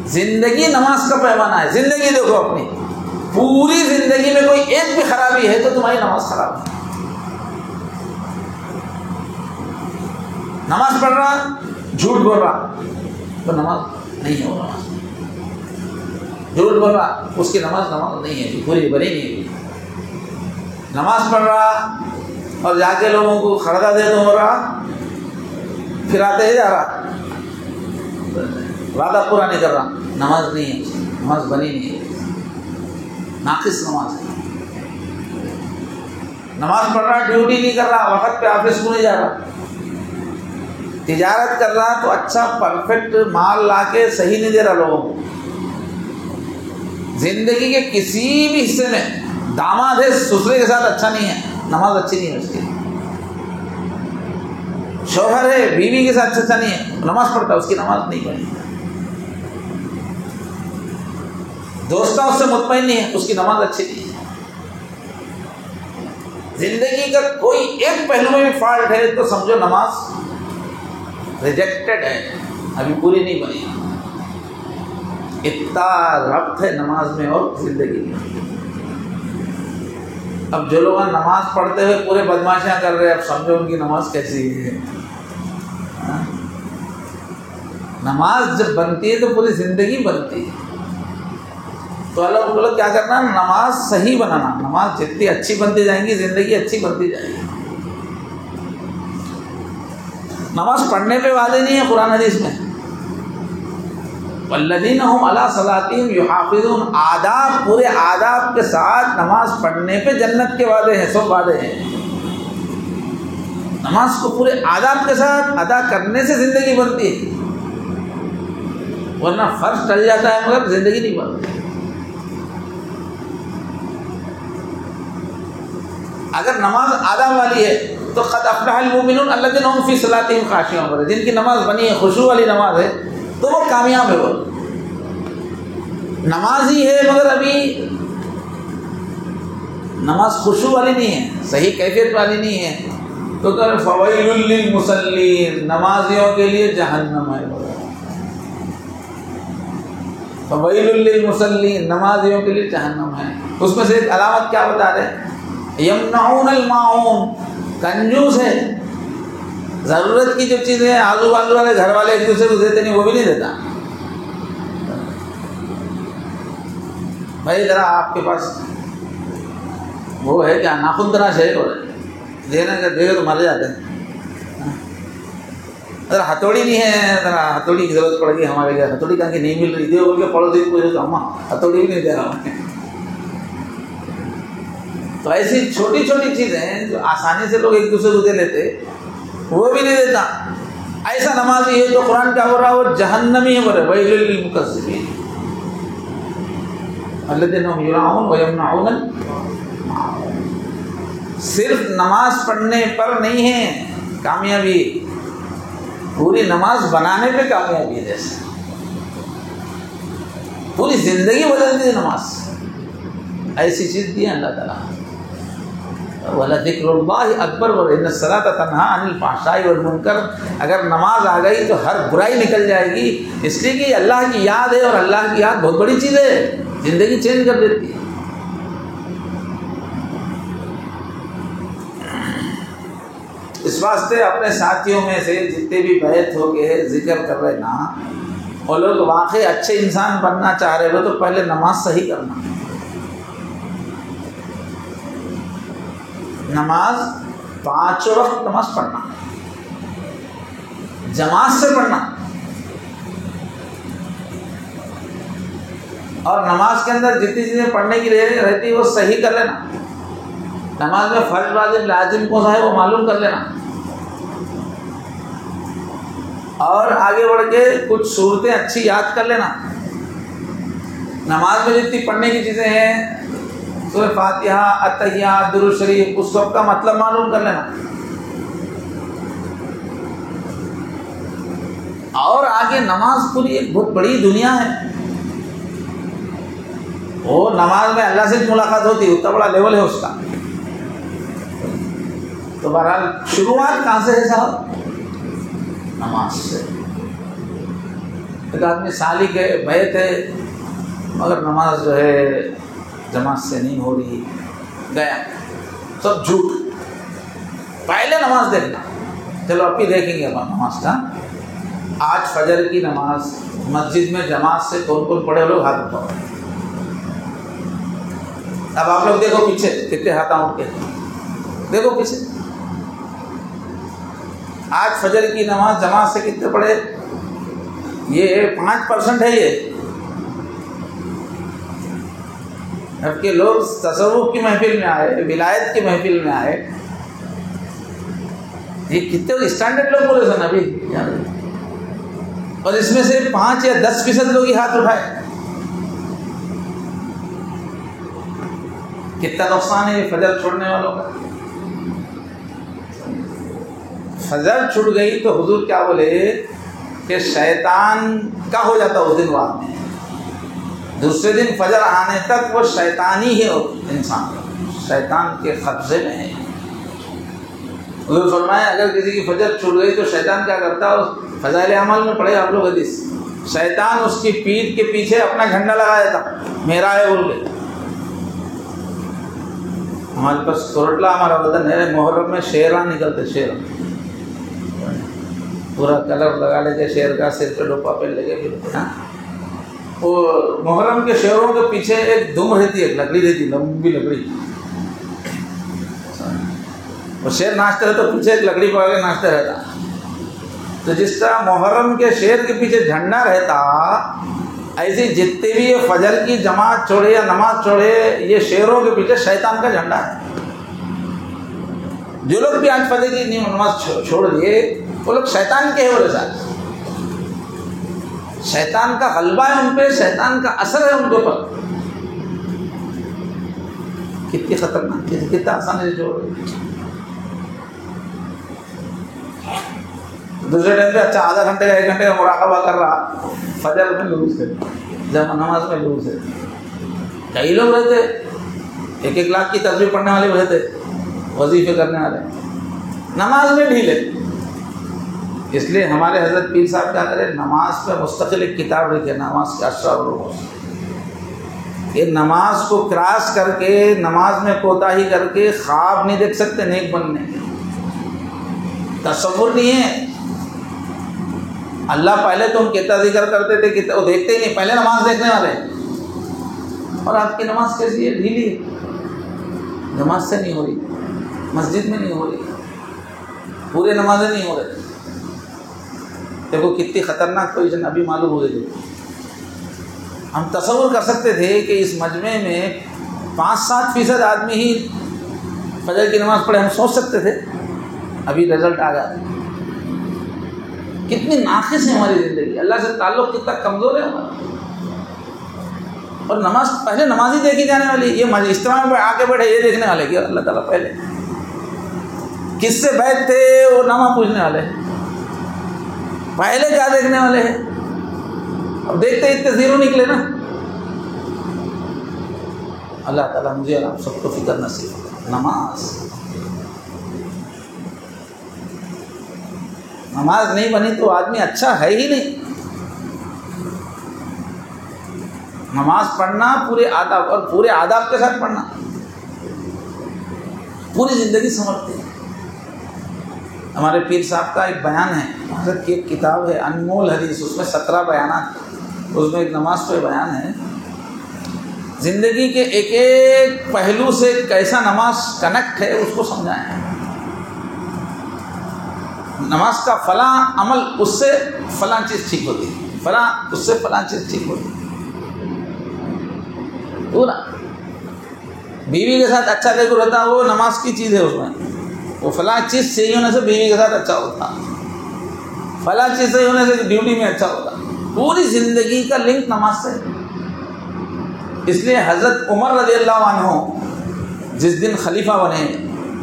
زندگی نماز کا پیمانہ ہے. زندگی دیکھو اپنی, پوری زندگی میں کوئی ایک بھی خرابی ہے تو تمہاری نماز خراب ہے. نماز پڑھ رہا, جھوٹ بول رہا تو نماز نہیں ہے. وہ نماز جھوٹ بول رہا, اس کی نماز نہیں ہے, پوری بنی نہیں ہے. نماز پڑھ رہا اور جا کے لوگوں کو خردہ دے تو ہو رہا, پھر آتے ہی جا رہا, وعدہ پورا نہیں کر رہا, نماز نہیں ہے, نماز بنی نہیں ہے, ناقص نماز ہے. نماز پڑھ رہا, ڈیوٹی نہیں کر رہا, وقت پہ آفس کو نہیں جا رہا, تجارت کر رہا تو اچھا پرفیکٹ مال لا کے صحیح نہیں دے رہا لوگوں کو. زندگی کے کسی بھی حصے میں داماد ہے سسرے کے ساتھ اچھا نہیں ہے, نماز اچھی نہیں ہے اس کی. شوہر ہے بیوی کے ساتھ اچھا نہیں ہے, نماز پڑھتا ہے, اس کی نماز نہیں پڑھی. دوستہ اس سے مطمئن نہیں ہے, اس کی نماز اچھی نہیں ہے. زندگی کا کوئی ایک پہلو میں بھی فالٹ ہے تو سمجھو نماز ریجیکٹڈ ہے, ابھی پوری نہیں بنی. اتنا ربط ہے نماز میں اور زندگی میں. اب جو لوگ نماز پڑھتے ہوئے پورے بدماشیاں کر رہے ہیں, اب سمجھو ان کی نماز کیسی ہے. نماز جب بنتی ہے تو پوری زندگی بنتی ہے. تو اللہ بولو کیا کرنا, نماز صحیح بنانا. نماز جتنی اچھی بنتی جائیں گی زندگی اچھی بنتی جائے گی. نماز پڑھنے پہ وعدے نہیں ہے قرآن حدیث میں. والذین هم علی صلاتہم یحافظون, آداب, پورے آداب کے ساتھ نماز پڑھنے پہ جنت کے وعدے ہیں, سب وعدے ہیں. نماز کو پورے آداب کے ساتھ ادا کرنے سے زندگی بنتی ہے, ورنہ فرض ٹل جاتا ہے مگر زندگی نہیں بنتی. اگر نماز آداب والی ہے تو قد افلح المؤمنون الذین هم فی صلاتہم خاشعون, جن کی نماز بنی ہے, خشوع والی نماز ہے, تو وہ کامیاب ہے. وہ نماز ہی ہے مگر ابھی نماز خشوع والی نہیں ہے, صحیح کیفیت والی نہیں ہے, تو فویل للمصلین, نمازیوں کے لیے جہنم ہے. فویل للمصلین، نمازیوں کے لیے جہنم ہے۔ اس میں سے ایک علامت کیا بتا رہے ہیں؟ یمنعون الماعون، کنجوس ہے، ضرورت کی جو چیزیں آزو بازو والے گھر والے ایک دوسرے کو دیتے نہیں، وہ بھی نہیں دیتا۔ بھائی ذرا آپ کے پاس وہ ہے کیا، ناخن تراش ہے، اور دینا کا دے گا تو مر جاتے ہیں۔ ذرا ہتھوڑی نہیں ہے، ذرا ہتھوڑی کی ضرورت پڑ گئی ہمارے گھر، ہتھوڑی کہاں کی نہیں مل رہی، دے بول کے پڑوسی کو پوچھو تو ہم ہتھوڑی بھی نہیں دے رہا ہوں۔ تو ایسی چھوٹی چھوٹی چیزیں جو آسانی سے لوگ ایک دوسرے کو دے لیتے، وہ بھی نہیں دیتا۔ ایسا نمازی ہے جو قرآن کیا ہو رہا ہے، وہ جہنمی ہے، بولے ویل للمکذبین الذین هم یراؤون ویمنعون الماعون۔ صرف نماز پڑھنے پر نہیں ہے کامیابی، پوری نماز بنانے پہ کامیابی ہے۔ جیسے پوری زندگی بدلتی ہے نماز، ایسی چیز دی ہے اللہ تعالیٰ۔ وَلَذِكْرُ اللَّهِ أَكْبَرُ وَإِنَّ الصَّلَاةَ تَنْهَىٰ عَنِ الْفَحْشَاءِ وَالْمُنكَرِ۔ اگر نماز آ گئی تو ہر برائی نکل جائے گی، اس لیے کہ اللہ کی یاد ہے، اور اللہ کی یاد بہت بڑی چیز ہے، زندگی چینج کر دیتی ہے۔ اس واسطے اپنے ساتھیوں میں سے جتنے بھی بیعت ہو کے ذکر کر رہے نا، وہ لوگ واقعی اچھے انسان بننا چاہ رہے ہو تو پہلے نماز صحیح کرنا، نماز 5 وقت نماز پڑھنا، جماعت سے پڑھنا، اور نماز کے اندر جتنی چیزیں پڑھنے کی رہتی وہ صحیح کر لینا۔ نماز میں فرض واجب لازم کون سا ہے وہ معلوم کر لینا، اور آگے بڑھ کے کچھ صورتیں اچھی یاد کر لینا۔ نماز میں جتنی پڑھنے کی چیزیں ہیں، سورہ فاتحہ، اتحیات، درود شریف، اس سب کا مطلب معلوم کر لینا، اور آگے نماز پوری ایک بہت بڑی دنیا ہے۔ وہ نماز میں اللہ سے ملاقات ہوتی ہے، اتنا بڑا لیول ہے اس کا۔ تو بہرحال شروعات کہاں سے ہے صاحب؟ نماز سے۔ ایک آدمی سالک ہے، بیعت ہے، مگر نماز جو ہے جماعت سے نہیں ہو رہی، گیا سب جھوٹ۔ پہلے نماز دیکھنا، چلو اب بھی دیکھیں گے نماز کا۔ آج فجر کی نماز مسجد میں جماعت سے کون کون پڑھے لوگ ہاتھ اٹھاؤ۔ اب آپ لوگ دیکھو پیچھے کتنے ہاتھ اٹھ کے، دیکھو پیچھے۔ آج فجر کی نماز جماعت سے کتنے پڑھے؟ یہ 5% ہے۔ یہ اب کے لوگ تصوف کی محفل میں آئے، ولایت کی محفل میں آئے، یہ کتنے اسٹینڈرڈ لوگ بولے سن ابھی، اور اس میں سے 5 یا 10% لوگ ہی ہاتھ اٹھائے۔ کتنا نقصان ہے یہ فجر چھوڑنے والوں کا۔ فجر چھوٹ گئی تو حضور کیا بولے کہ شیطان کا ہو جاتا اس دن بعد میں، دوسرے دن فجر آنے تک وہ شیطانی ہی انسان شیطان کے قبضے میں ہے۔ حضور فرمایا اگر کسی کی فجر چھوٹ گئی تو شیطان کیا کرتا ہے؟ فضائل اعمال میں پڑھے آپ لوگ حدیث، شیطان اس کی پیٹھ کے پیچھے اپنا جھنڈا لگا دیتا، میرا ہے بول کے۔ ہمارے پاس سورٹلا ہمارا وطن ہے، محرم میں شیران نکلتے، شیران پورا کلر لگا لیتے شیر کا، سر پہ ڈوپا پہن لگے پھر۔ وہ محرم کے شیروں کے پیچھے ایک دم رہتی ہے، ایک لکڑی رہتی، لمبی لکڑی، وہ شیر ناچتے رہتا، پیچھے ایک لکڑی پکڑ کے ناچتے رہتا۔ تو جس طرح محرم کے شیر کے پیچھے جھنڈا رہتا، ایسی جتنے بھی یہ فجر کی جماعت چھوڑے یا نماز چھوڑے، یہ شیروں کے پیچھے شیطان کا جھنڈا ہے۔ جو لوگ بھی آج فجر کی نماز چھوڑ دیے وہ لوگ شیطان کے ہیں، بولے ساتھ شیطان کا غلبہ ہے ان پہ، شیطان کا اثر ہے ان کے اوپر۔ کتنی خطرناک چیز، کتنا آسان ہے جو دوسرے ٹائم پہ اچھا آدھا گھنٹے کا 1 گھنٹے کا مراقبہ کر رہا، فجر میں لوز ہے، جب نماز میں لوز ہے۔ کئی لوگ رہتے 1-1 لاکھ کی تسبیح پڑھنے والے رہتے، وظیفے کرنے والے، نماز میں ڈھیلے، اس لیے ہمارے حضرت پیر صاحب کیا کرے، نماز پہ مستقل ایک کتاب لکھے، نماز کے اسرار الرموز۔ یہ نماز کو کراس کر کے، نماز میں کوتاہی کر کے خواب نہیں دیکھ سکتے نیک بننے کے، تصور نہیں ہے۔ اللہ پہلے تو ہم کتنا ذکر کرتے تھے، کتنا وہ دیکھتے ہی نہیں، پہلے نماز دیکھنے والے۔ اور آپ کی نماز کیسی ہے؟ ڈھیلی ہے، نماز سے نہیں ہو رہی، مسجد میں نہیں ہو رہی، پورے نمازیں نہیں ہو رہے۔ دیکھو کتنی خطرناک پوزیشن ابھی معلوم ہو گئی۔ ہم تصور کر سکتے تھے کہ اس مجمع میں 5-7% آدمی ہی فجر کی نماز پڑھے، ہم سوچ سکتے تھے، ابھی رزلٹ آ گیا۔ کتنی ناقص ہے ہماری زندگی، اللہ سے تعلق کتنا کمزور ہے ہمارا۔ اور نماز پہلے نماز ہی دیکھی جانے والی، یہ اجتماع میں آ کے بیٹھے یہ دیکھنے والے کہ اللہ تعالیٰ پہلے کس سے بیٹھ تھے، وہ نامہ پوچھنے والے پہلے کیا دیکھنے والے ہیں۔ اب دیکھتے اتنے زیرو نکلے نا۔ اللہ تعالیٰ مجھے اور آپ سب کو فکر نصیب کرے۔ نماز نہیں بنی تو آدمی اچھا ہے ہی نہیں۔ نماز پڑھنا پورے آداب، اور پورے آداب کے ساتھ پڑھنا، پوری زندگی سنورتی ہے۔ ہمارے پیر صاحب کا ایک بیان ہے، حضرت کی ایک کتاب ہے انمول حدیث، اس میں 17 بیانات، اس میں ایک نماز پہ بیان ہے، زندگی کے ایک ایک پہلو سے کیسا نماز کنیکٹ ہے اس کو سمجھائیں۔ نماز کا فلاں عمل اس سے فلاں چیز ٹھیک ہوتی ہے، فلاں اس سے فلاں چیز ٹھیک ہوتی ہے، پورا۔ بیوی کے ساتھ اچھا دیکھو رہتا، وہ نماز کی چیز ہے، اس میں وہ فلاں چیز صحیح ہونے سے بیوی کے ساتھ اچھا ہوتا، فلاں چیز صحیح ہونے سے ڈیوٹی میں اچھا ہوتا۔ پوری زندگی کا لنک نماز سے۔ اس لیے حضرت عمر رضی اللہ عنہ جس دن خلیفہ بنے،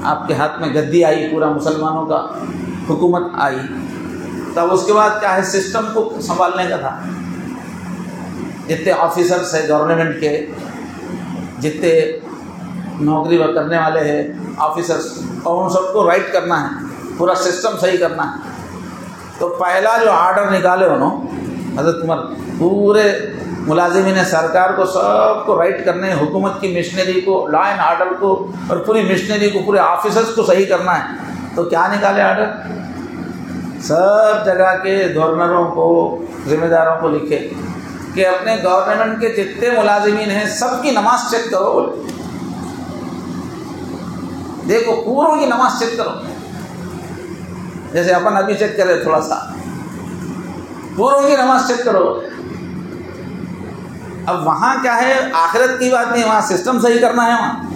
آپ کے ہاتھ میں گدی آئی، پورا مسلمانوں کا حکومت آئی، تب اس کے بعد کیا ہے، سسٹم کو سنبھالنے کا تھا۔ جتنے آفیسرس ہیں گورنمنٹ کے، جتنے نوکری کرنے والے ہیں آفیسرس، اور ان سب کو رائٹ کرنا ہے، پورا سسٹم صحیح کرنا ہے۔ تو پہلا جو آرڈر نکالے انہوں حضرت عمر، پورے ملازمین سرکار کو سب کو رائٹ کرنے، حکومت کی مشنری کو، لا اینڈ آرڈر کو، اور پوری مشنری کو، پورے آفیسرس کو صحیح کرنا ہے۔ تو کیا نکالے آرڈر؟ سب جگہ کے گورنروں کو، ذمہ داروں کو لکھے کہ اپنے گورنمنٹ کے جتنے ملازمین ہیں سب کی نماز چیک کرو، بولے دیکھو پوروں کی نماز چیک کرو، جیسے اپن ابھی چیک کرے تھوڑا سا، پوروں کی نماز چیک کرو۔ اب وہاں کیا ہے، آخرت کی بات نہیں، وہاں سسٹم صحیح کرنا ہے، وہاں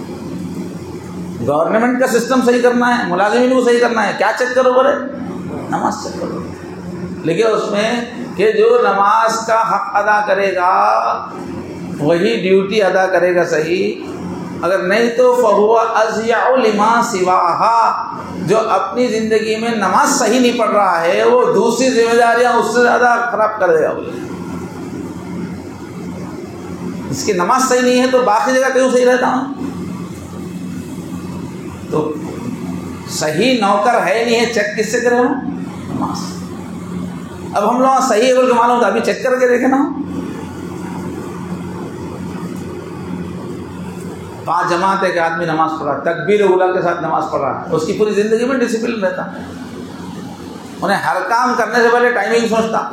گورنمنٹ کا سسٹم صحیح کرنا ہے، ملازمین کو صحیح کرنا ہے۔ کیا چیک کرو بولے؟ نماز چیک کرو۔ لیکن اس میں کہ جو نماز کا حق ادا کرے گا وہی ڈیوٹی ادا کرے گا صحیح، اگر نہیں تو فہو اضیع لما سواہا، جو اپنی زندگی میں نماز صحیح نہیں پڑھ رہا ہے وہ دوسری ذمہ داریاں اس سے زیادہ خراب کر دے گا۔ بولے اس کی نماز صحیح نہیں ہے تو باقی جگہ کیوں صحیح رہتا ہوں؟ تو صحیح نوکر ہے نہیں ہے، چیک کس سے کرے ہوں؟ نماز۔ اب ہم لوگ صحیح ہے بول کے معلوم تھا، ابھی چیک کر کے دیکھیں نا، 5 جماعت ہے کہ آدمی نماز پڑھ رہا، تکبیر اولیٰ کے ساتھ نماز پڑھ رہا، اس کی پوری زندگی میں ڈسپلن رہتا، انہیں ہر کام کرنے سے پہلے ٹائمنگ سوچتا،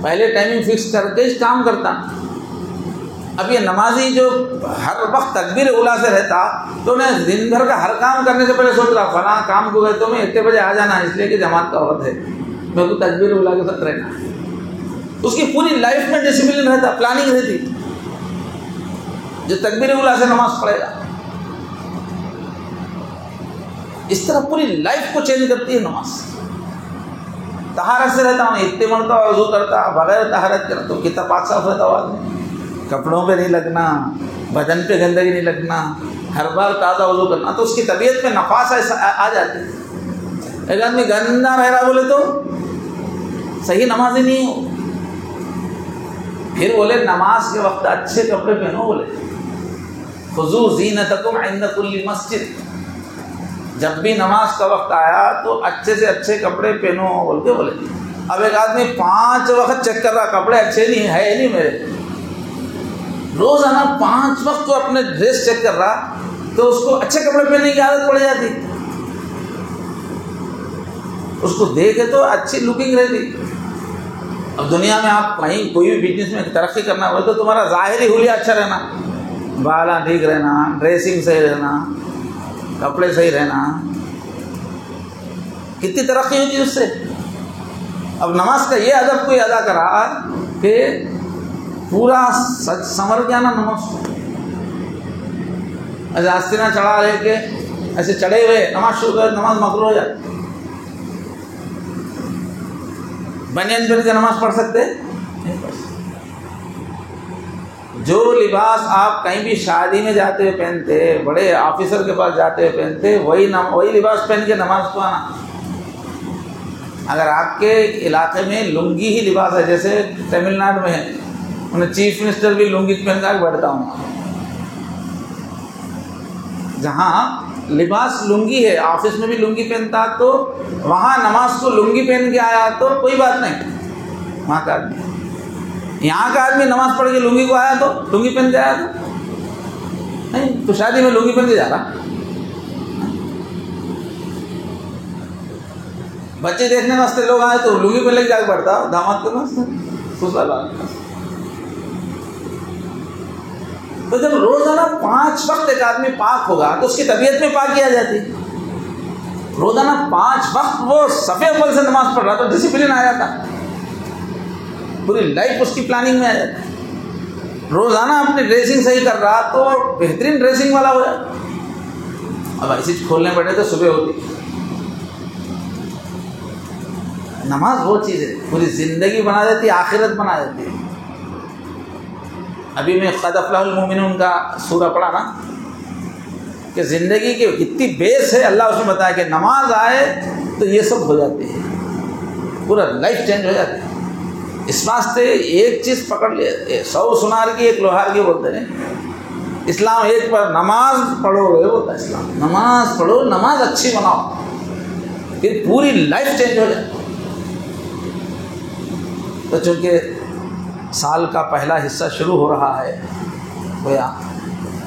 پہلے ٹائمنگ فکس کر کے کام کرتا۔ اب یہ نمازی جو ہر وقت تکبیر اولیٰ سے رہتا تو انہیں دن بھر کا ہر کام کرنے سے پہلے سوچ رہا فلاں کام کو گئے تو میں اتنے بجے آ جانا ہے، اس لیے کہ جماعت کا وقت ہے، میں کو تکبیر اولیٰ کے ساتھ رہنا۔ اس کی پوری لائف میں ڈسپلن رہتا، پلاننگ رہتی، جو تکبیر اولیٰ سے نماز پڑھے گا۔ اس طرح پوری لائف کو چینج کرتی ہے نماز۔ طہارت سے رہتا ہوں، اتنے مرتبہ وضو کرتا، بغیر طہارت کرتا تو کتنا پاک صاف رہتا ہو آدمی، کپڑوں پہ نہیں لگنا، بدن پہ گندگی نہیں لگنا، ہر بار تازہ وضو کرنا، تو اس کی طبیعت میں نفاس آ جاتی ہے۔ ایک آدمی گندا رہ رہا بولے تو صحیح نماز ہی نہیں ہو۔ پھر بولے نماز کے وقت اچھے کپڑے پہنو، بولے خذوا زینتکم عند کل مسجد، جب بھی نماز کا وقت آیا تو اچھے سے اچھے کپڑے پہنو بول کے بولے. اب ایک آدمی 5 وقت چیک کر رہا کپڑے اچھے نہیں ہے نہیں میرے, روزانہ 5 وقت تو اپنے ڈریس چیک کر رہا تو اس کو اچھے کپڑے پہننے کی عادت پڑ جاتی, اس کو دیکھے تو اچھی لکنگ رہتی. اب دنیا میں آپ کہیں کوئی بھی بزنس میں ترقی کرنا ہو تو تمہارا ظاہری حلیہ اچھا رہنا, بالا ٹھیک رہنا, ڈریسنگ صحیح رہنا, کپڑے صحیح رہنا, کتنی ترقی ہوتی ہے اس سے. اب نماز کا یہ ادب کوئی ادا کرا کہ پورا سمر گیا نا نماز, ایسے آستینہ چڑھا لے کے ایسے چڑھے ہوئے نماز شروع کر, نماز مکروہ ہو جاتی. بنیان پہن کے نماز پڑھ سکتے نہیں پڑھ سکتے. جو لباس آپ کہیں بھی شادی میں جاتے ہوئے پہنتے, بڑے آفیسر کے پاس جاتے ہوئے پہنتے, وہی لباس پہن کے نماز کو آنا. اگر آپ کے علاقے میں لنگی ہی لباس ہے, جیسے تمل ناڈو میں ہے, انہیں چیف منسٹر بھی لنگی پہن کر بیٹھتا ہوں, جہاں لباس لنگی ہے, آفس میں بھی لنگی پہنتا تو وہاں نماز کو لنگی پہن کے آیا تو کوئی بات نہیں. وہاں کا آدمی, یہاں کا آدمی نماز پڑھ کے لنگی کو آیا تو لنگی پہن کے آیا تو نہیں, تو شادی میں لنگی پہن کے جا رہا. بچے دیکھنے واسطے لوگ آئے تو لنگی پہن کے جا کے پڑھتا, داماد کے واسطے سسرال. تو جب روزانہ 5 وقت ایک آدمی پاک ہوگا تو اس کی طبیعت میں پاکی آ جاتی. روزانہ 5 وقت وہ صفحے اول سے نماز پڑھ رہا تو ڈسپلن آ جاتا, پوری لائف اس کی پلاننگ میں آ جاتی. روزانہ اپنی ڈریسنگ صحیح کر رہا تو بہترین ڈریسنگ والا ہو جاتا. اب ایسی کھولنے پڑے تو صبح ہوتی. نماز وہ چیز ہے پوری زندگی بنا دیتی, آخرت بنا دیتی. ابھی میں قد افلح المؤمنون کا سورہ پڑھا نا کہ زندگی کی کتنی بیس ہے, اللہ اس میں بتایا کہ نماز آئے تو یہ سب ہو جاتی ہے, پورا لائف چینج ہو جاتی ہے. اس واسطے ایک چیز پکڑ لے, 100 سنار کی 1 لوہار کی بولتے ہیں. اسلام ایک پر نماز پڑھو گے ہوتا ہے اسلام, نماز پڑھو, نماز اچھی بناؤ, پھر پوری لائف چینج ہو جاتی. تو چونکہ سال کا پہلا حصہ شروع ہو رہا ہے, گویا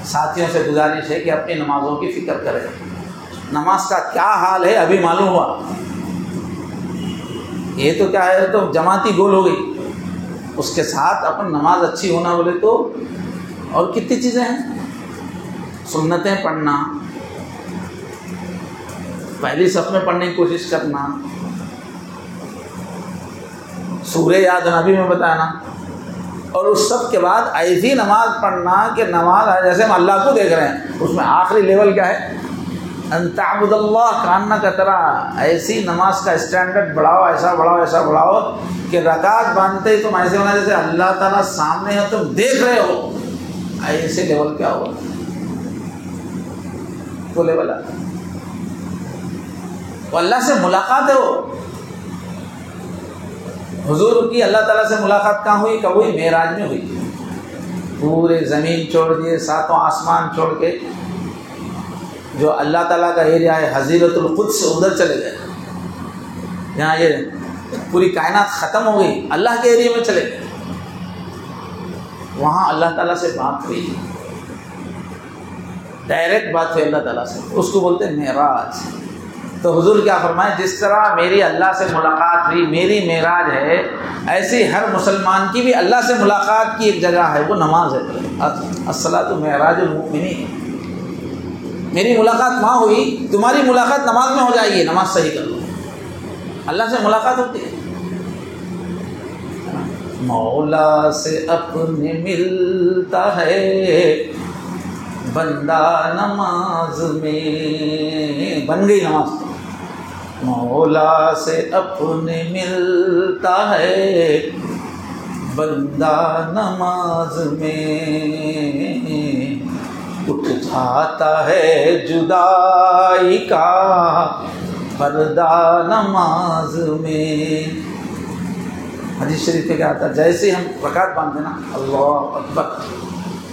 ساتھیوں سے گزارش ہے کہ اپنی نمازوں کی فکر کریں. نماز کا کیا حال ہے ابھی معلوم ہوا, یہ تو کیا ہے, تو جماعتی گول ہو گئی. اس کے ساتھ اپن نماز اچھی ہونا بولے تو اور کتنی چیزیں ہیں. سنتیں پڑھنا, پہلی صف میں پڑھنے کی کوشش کرنا, سورہ یاد نبی میں بتانا, اور اس سب کے بعد ایسی نماز پڑھنا کہ نماز جیسے ہم اللہ کو دیکھ رہے ہیں, اس میں آخری لیول کیا ہے, ان تعبد اللہ کانک تراہ. ایسی نماز کا اسٹینڈرڈ بڑھاؤ, ایسا بڑھاؤ کہ رکعت باندھتے ہی تم ایسے ہونا جیسے اللہ تعالیٰ سامنے ہے, تم دیکھ رہے ہو. ایسے لیول کیا ہوا, وہ لیول آتا, وہ اللہ سے ملاقات ہے. وہ حضور کی اللہ تعالیٰ سے ملاقات کہاں ہوئی, کب ہوئی, معراج میں ہوئی. پورے زمین چھوڑ دیے, 7 آسمان چھوڑ کے جو اللہ تعالیٰ کا ایریا ہے حضیرت القدس سے ادھر چلے گئے. یہاں یہ پوری کائنات ختم ہو گئی, اللہ کے ایریا میں چلے گئے. وہاں اللہ تعالیٰ سے بات ہوئی, ڈائریکٹ بات ہوئی اللہ تعالیٰ سے, اس کو بولتے ہیں معراج. تو حضور کیا فرمائے, جس طرح میری اللہ سے ملاقات ہوئی, میری معراج ہے, ایسی ہر مسلمان کی بھی اللہ سے ملاقات کی ایک جگہ ہے, وہ نماز ہے. الصلاۃ معراج المؤمنین. میری ملاقات وہاں ہوئی, تمہاری ملاقات نماز میں ہو جائے گی. نماز صحیح کر لو, اللہ سے ملاقات ہوتی ہے. مولا سے اپنے ملتا ہے بندہ نماز میں, بن گئی نماز. مولا سے اپنے ملتا ہے بندہ نماز میں, اٹھ جاتا ہے جدائی کا پردہ نماز میں. حدیث شریف میں کیا آتا ہے, جیسے ہم رکعت باندھتے نا اللہ اکبر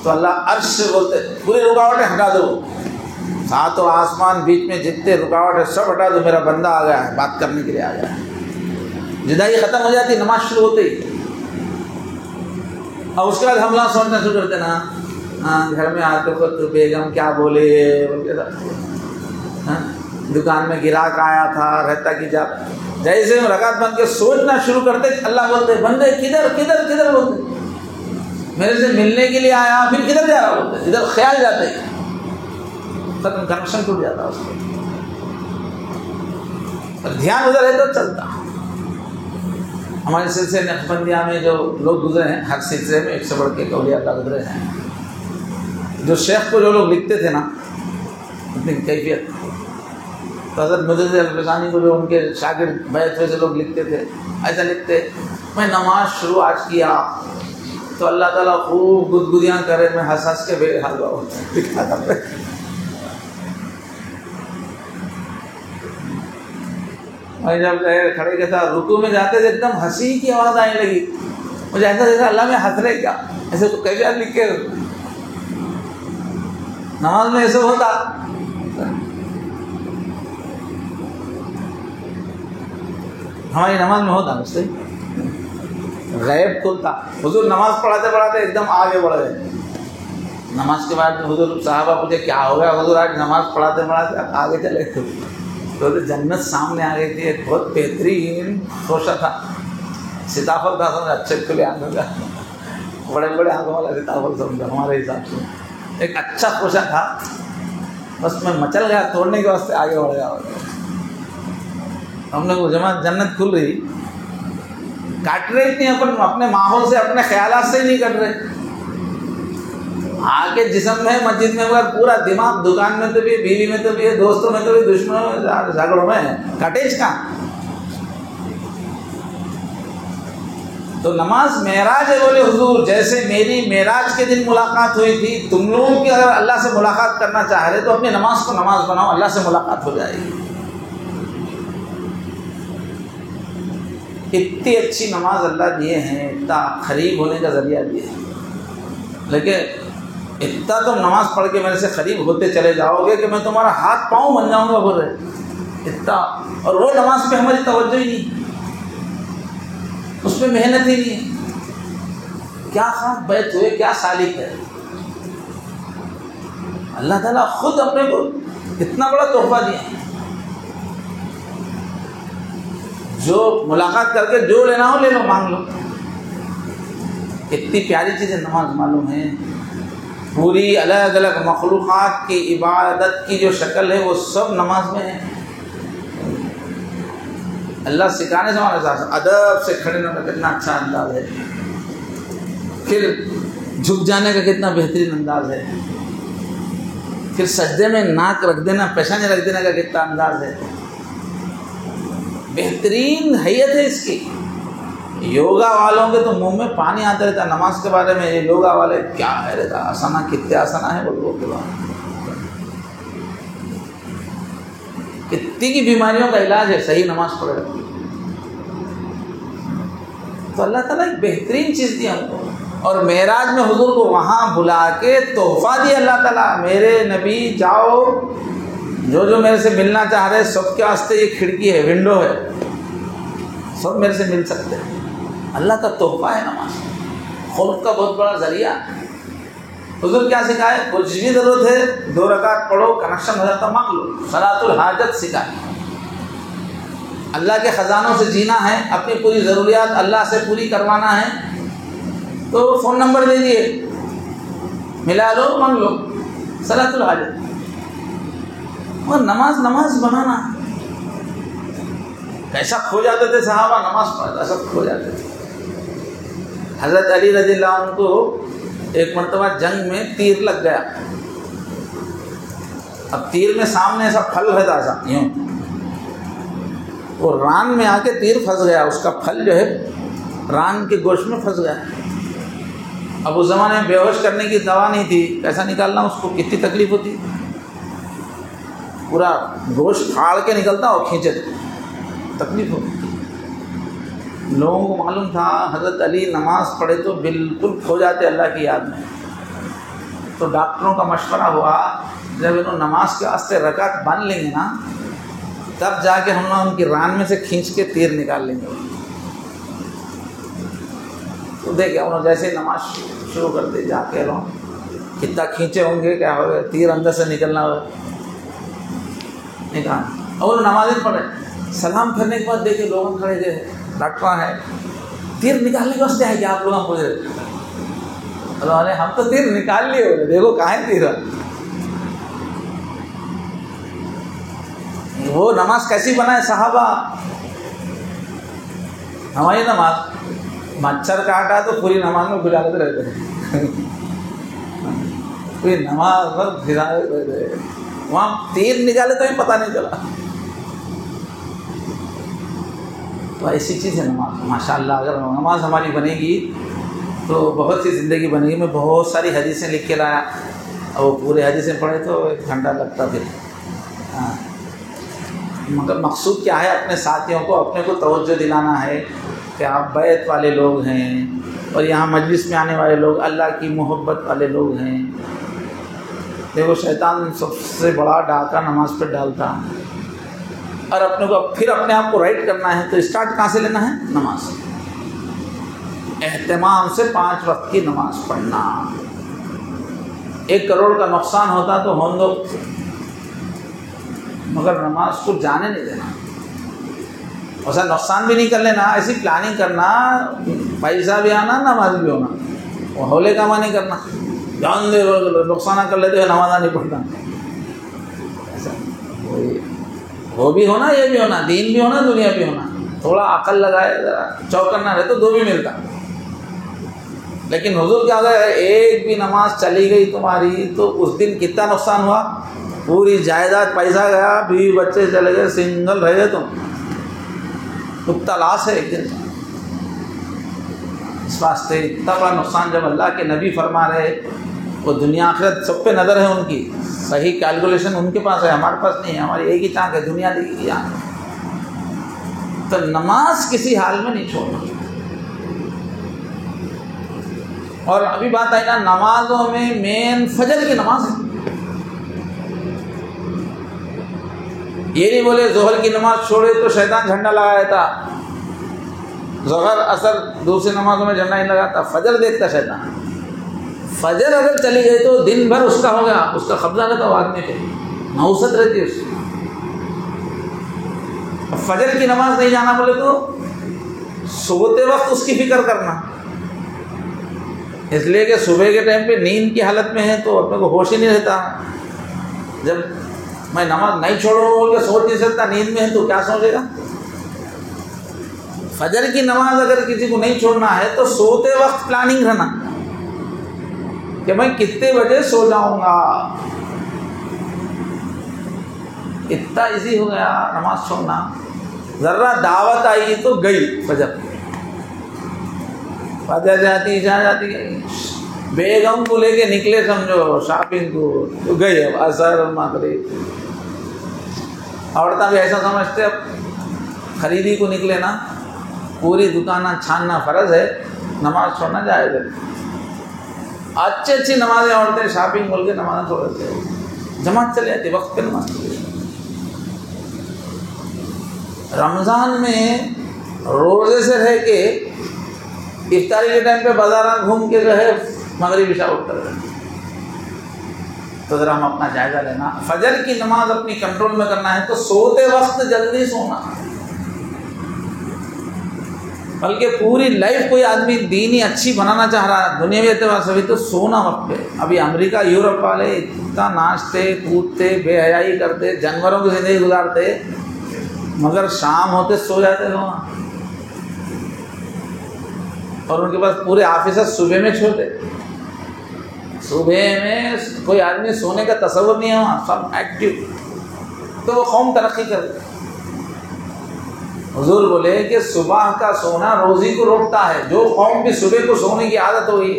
تو اللہ عرش سے بولتے پوری رکاوٹیں ہٹا دو, ساتوں آسمان بیچ میں جتنے رکاوٹ ہے سب ہٹا دو، میرا بندہ آ گیا ہے، بات کرنے کے لیے آ گیا ہے. جدائی ختم ہو جاتی نماز شروع ہوتے ہی. اور اس کے بعد ہم لوگ سوچنا شروع کرتے نا، ہاں گھر میں آتے وقت بیگم کیا بولے بول کے، دکان میں گراہک آیا تھا، رہتا کی جا. جیسے ہم رکعت بند کے سوچنا شروع کرتے اللہ بولتے بندے کدھر کدھر کدھر بولتے، میرے سے ملنے کے لیے آیا پھر کدھر جا رہا بولتے، ادھر خیال جاتے ہی ختم، کنیکشن ٹوٹ جاتا اس کو. دھیان ادھر ہے تو چلتا. ہمارے سلسلے نقشبندیہ میں جو لوگ گزرے ہیں، ہر سلسلے میں ایک سے بڑھ کے اولیاء اللہ گزرے ہیں. جو شیخ کو جو لوگ لکھتے تھے نا اپنی کیفیت، تو حضرت مجدد الفسانی کو جو ان کے شاگرد بیعت ہوئے سے لوگ لکھتے تھے، ایسا لکھتے، میں نماز شروع آج کیا تو اللہ تعالیٰ خوب گدگدیاں کرے، میں ہنس ہنس کے بے حال ہوا لکھا کرتے. میں جب کھڑے کے ساتھ رکوع میں جاتے تھے ایک دم ہنسی کی آواز آنے لگی، مجھے ایسا دیکھا اللہ میں ہنس رہے کیا، ایسے تو کیفیت لکھ کے نماز میں ایسے ہوتا. ہماری نماز میں ہوتا مجھ سے غیب کھلتا. حضور نماز پڑھاتے پڑھاتے ایک دم آگے بڑھ گئے. نماز کے بعد حضور صحابہ پوچھے کیا ہو گیا حضور آج نماز پڑھاتے پڑھاتے آگے چلے گئے. تو جنت سامنے آ گئی تھی. ایک بہت بہترین خوشہ تھا، سیتافل تھا، سمجھا اچھے کھلے آنکھوں کا، بڑے بڑے آنکھوں والا سیتافل سمجھا ہمارے حساب سے. ایک اچھا خوشہ تھا، بس میں مچل گیا توڑنے کے واسطے آگے بڑھ گیا. ہم نے وہ جنت کھل رہی، کاٹ رہے اتنی اپنے ماحول سے اپنے خیالات سے ہی نہیں کٹ رہے. آگے جسم میں مسجد میں مگر پورا دماغ دکان میں تو بھی، بیوی میں تو بھی، دوستوں میں تو بھی، دشمنوں میں، جھگڑوں میں، کٹیج کا. تو نماز معراج ہے بولے حضور، جیسے میری معراج کے دن ملاقات ہوئی تھی، تم لوگوں کی اگر اللہ سے ملاقات کرنا چاہ رہے تو اپنی نماز کو نماز بناؤ، اللہ سے ملاقات ہو جائے گی. اتنی اچھی نماز اللہ دیے ہیں، اتنا قریب ہونے کا ذریعہ دیے ہیں، لیکن اتنا تم نماز پڑھ کے میرے سے قریب ہوتے چلے جاؤ گے کہ میں تمہارا ہاتھ پاؤں بن جاؤں گا بول رہے اتنا. اور وہ نماز پہ ہماری توجہ ہی نہیں، اس میں محنت ہی نہیں ہے. کیا خاص بیعت ہوئے، کیا سالک ہے. اللہ تعالیٰ خود اپنے کو اتنا بڑا تحفہ دیا. جو ملاقات کر کے جو لینا ہو لے لو، مانگ لو. اتنی پیاری چیزیں نماز معلوم ہے. پوری الگ الگ مخلوقات کی عبادت کی جو شکل ہے وہ سب نماز میں ہے. اللہ سکھانے سے ہمارے ساتھ ادب سے کھڑے ہونے کا کتنا اچھا انداز ہے، پھر جھک جانے کا کتنا بہترین انداز ہے، پھر سجدے میں ناک رکھ دینا، پیشانی رکھ دینے کا کتنا انداز ہے. بہترین حیت ہے اس کی. یوگا والوں کے تو منہ میں پانی آتا رہتا نماز کے بارے میں. یہ یوگا والے کیا ہے رہتا، آسانہ کتنے آسانہ ہے بولو کے بعد. کتنی کی بیماریوں کا علاج ہے صحیح نماز پڑھے. تو اللہ تعالیٰ ایک بہترین چیز دی ہم کو. اور معراج میں حضور کو وہاں بلا کے تحفہ دیا اللہ تعالیٰ، میرے نبی جاؤ، جو جو میرے سے ملنا چاہ رہے سب کے واسطے یہ کھڑکی ہے، ونڈو ہے، سب میرے سے مل سکتے ہیں. اللہ کا تحفہ ہے نماز، خلق کا بہت بڑا ذریعہ. حضور کیا سکھائے، کچھ بھی ضرورت ہے 2 رکعت پڑھو، کنیکشن ہو جاتا، مانگ لو. صلاۃ الحاجت سکھائے. اللہ کے خزانوں سے جینا ہے، اپنی پوری ضروریات اللہ سے پوری کروانا ہے تو فون نمبر دے دیے، ملا لو، مانگ لو. صلاۃ الحاجت. اور نماز بنانا کیسا کھو جاتے تھے صحابہ، نماز پڑھتا سب کھو جاتے تھے. حضرت علی رضی اللہ عنہ کو ایک مرتبہ جنگ میں تیر لگ گیا. اب تیر میں سامنے ایسا پھل ہے ایسا یوں، وہ ران میں آ کے تیر پھنس گیا، اس کا پھل جو ہے ران کے گوشت میں پھنس گیا. اب اس زمانے میں بے ہوش کرنے کی دوا نہیں تھی، کیسا نکالنا اس کو، کتنی تکلیف ہوتی. پورا گوشت پھاڑ کے نکلتا اور کھینچے، تکلیف ہوتی. لوگوں کو معلوم تھا حضرت علی نماز پڑھے تو بالکل کھو جاتے اللہ کی یاد میں. تو ڈاکٹروں کا مشورہ ہوا جب انہوں نماز کے واسطے رکعت بن لیں گے نا تب جا کے ہم لوگ ان کی ران میں سے کھینچ کے تیر نکال لیں گے. تو دیکھیں انہوں جیسے ہی نماز شروع کر دی جا کے لوگ کتنا کھینچے ہوں گے، کیا ہوگا، تیر اندر سے نکلنا ہوگا نکال. اور نماز پڑھے سلام کرنے کے بعد دیکھے لوگ کھڑے تھے، ڈاکٹر ہے تیر نکالنے کے واسطے ہے کہ آپ لوگ پوچھ رہے ہم تو تیر نکال لیے ہوئے، دیکھو کہاں ہے تیر. وہ نماز کیسی بنائے صحابہ. ہماری نماز مچھر کاٹا تو پوری نماز میں گزارتے رہتے ہیں، پوری نماز پر گزارتے رہتے، وہاں تیر نکالے تو ہی پتہ نہیں چلا. تو ایسی چیز ہے نماز. ماشاء اللہ اگر نماز ہماری بنے گی تو بہت سی زندگی بنے گی. میں بہت ساری حدیثیں لکھ کے لایا اور وہ پورے حدیثیں پڑھے تو 1 گھنٹہ لگتا پھر. مگر مقصود کیا ہے، اپنے ساتھیوں کو اپنے کو توجہ دلانا ہے کہ آپ بیعت والے لوگ ہیں اور یہاں مجلس میں آنے والے لوگ اللہ کی محبت والے لوگ ہیں. دیکھو شیطان سب سے بڑا ڈاکہ نماز پہ ڈالتا ہے، اور اپنے کو پھر اپنے آپ کو رائٹ کرنا ہے تو اسٹارٹ کہاں سے لینا ہے؟ نماز. اہتمام سے 5 وقت کی نماز پڑھنا. 1 کروڑ کا نقصان ہوتا تو ہم لوگ، مگر نماز کو جانے نہیں دینا. ایسا نقصان بھی نہیں کر لینا، ایسی پلاننگ کرنا، پیسہ بھی آنا نماز بھی ہونا. وہ ہولے کما نہیں کرنا، جان دے نقصان کر لیتے نماز نہیں پڑھنا. ایسا وہ بھی ہونا، یہ بھی ہونا، دین بھی ہونا، دنیا بھی ہونا. تھوڑا عقل لگائے، ذرا چوکنا رہے تو 2 بھی ملتا. لیکن حضور کیا ہوتا ہے، ایک بھی نماز چلی گئی تمہاری تو اس دن کتنا نقصان ہوا؟ پوری جائیداد پیسہ گیا، بیوی بچے چلے گئے، سنگل رہ گئے تم. کتا لاس ہے ایک دن. اس واسطے اتنا بڑا نقصان جب اللہ کے نبی فرما رہے، وہ دنیا آخرت سب پہ نظر ہے ان کی، صحیح کیلکولیشن ان کے پاس ہے، ہمارے پاس نہیں ہے. ہماری ایک ہی چاک ہے، دنیا دیکھی کی آنکھ. تو نماز کسی حال میں نہیں چھوڑنا. اور ابھی بات آئی نا نمازوں میں مین فجر کی نماز ہے. یہ نہیں بولے ظہر کی نماز چھوڑے تو شیطان جھنڈا لگایا تھا، ظہر اثر دوسری نمازوں میں جھنڈا نہیں لگاتا، فجر دیکھتا شیطان. فجر اگر چلی گئی تو دن بھر اس کا ہو گیا، اس کا قبضہ رہتا وہ آدمی پہ، نحوست رہتی ہے اس کی. فجر کی نماز نہیں جانا بولے تو سوتے وقت اس کی فکر کرنا. اس لیے کہ صبح کے ٹائم پہ نیند کی حالت میں ہے تو اپنے کو ہوش ہی نہیں رہتا. جب میں نماز نہیں چھوڑوں بول کے سوچ نہیں سکتا، نیند میں ہے تو کیا سوچے گا. فجر کی نماز اگر کسی کو نہیں چھوڑنا ہے تو سوتے وقت پلاننگ رہنا کہ میں کتنے بجے سو جاؤں گا. اتنا ایزی ہو گیا نماز چھوڑنا. ذرا دعوت آئی تو گئی فجر، فجر جاتی عشاء جاتی، بیگم کو لے کے نکلے سمجھو شاپنگ کو تو گئے. اب اثر مغرب عورتیں بھی ایسا سمجھتے اب خریدی کو نکلے نا، پوری دکانیں چھاننا فرض ہے، نماز چھوڑنا جائز ہے. اچھی اچھی نمازیں عورتیں شاپنگ بول کے نماز چھوڑ دیتے، جماعت چلے جاتی وقت پہ نماز. رمضان میں روزے سے رہ کے افطاری کے ٹائم پہ بازار گھوم کے جو ہے مغرب عشاء اٹھ کر رہے. تو ذرا ہم اپنا جائزہ لینا. فجر کی نماز اپنی کنٹرول میں کرنا ہے تو سوتے وقت جلدی سونا. بلکہ پوری لائف کوئی آدمی دینی اچھی بنانا چاہ رہا ہے دنیاوی اعتبار سے بھی تو سونا وقت پہ. ابھی امریکہ یورپ والے اتنا ناچتے کودتے بے حیائی کرتے جانوروں کی زندگی گزارتے، مگر شام ہوتے سو جاتے سونا. اور ان کے پاس پورے آفیسر صبح میں چھوڑتے. صبح میں کوئی آدمی سونے کا تصور نہیں ہے وہاں، سب ایکٹیو. تو وہ قوم ترقی کرے. حضور بولے کہ صبح کا سونا روزی کو روکتا ہے. جو قوم بھی صبح کو سونے کی عادت ہوئی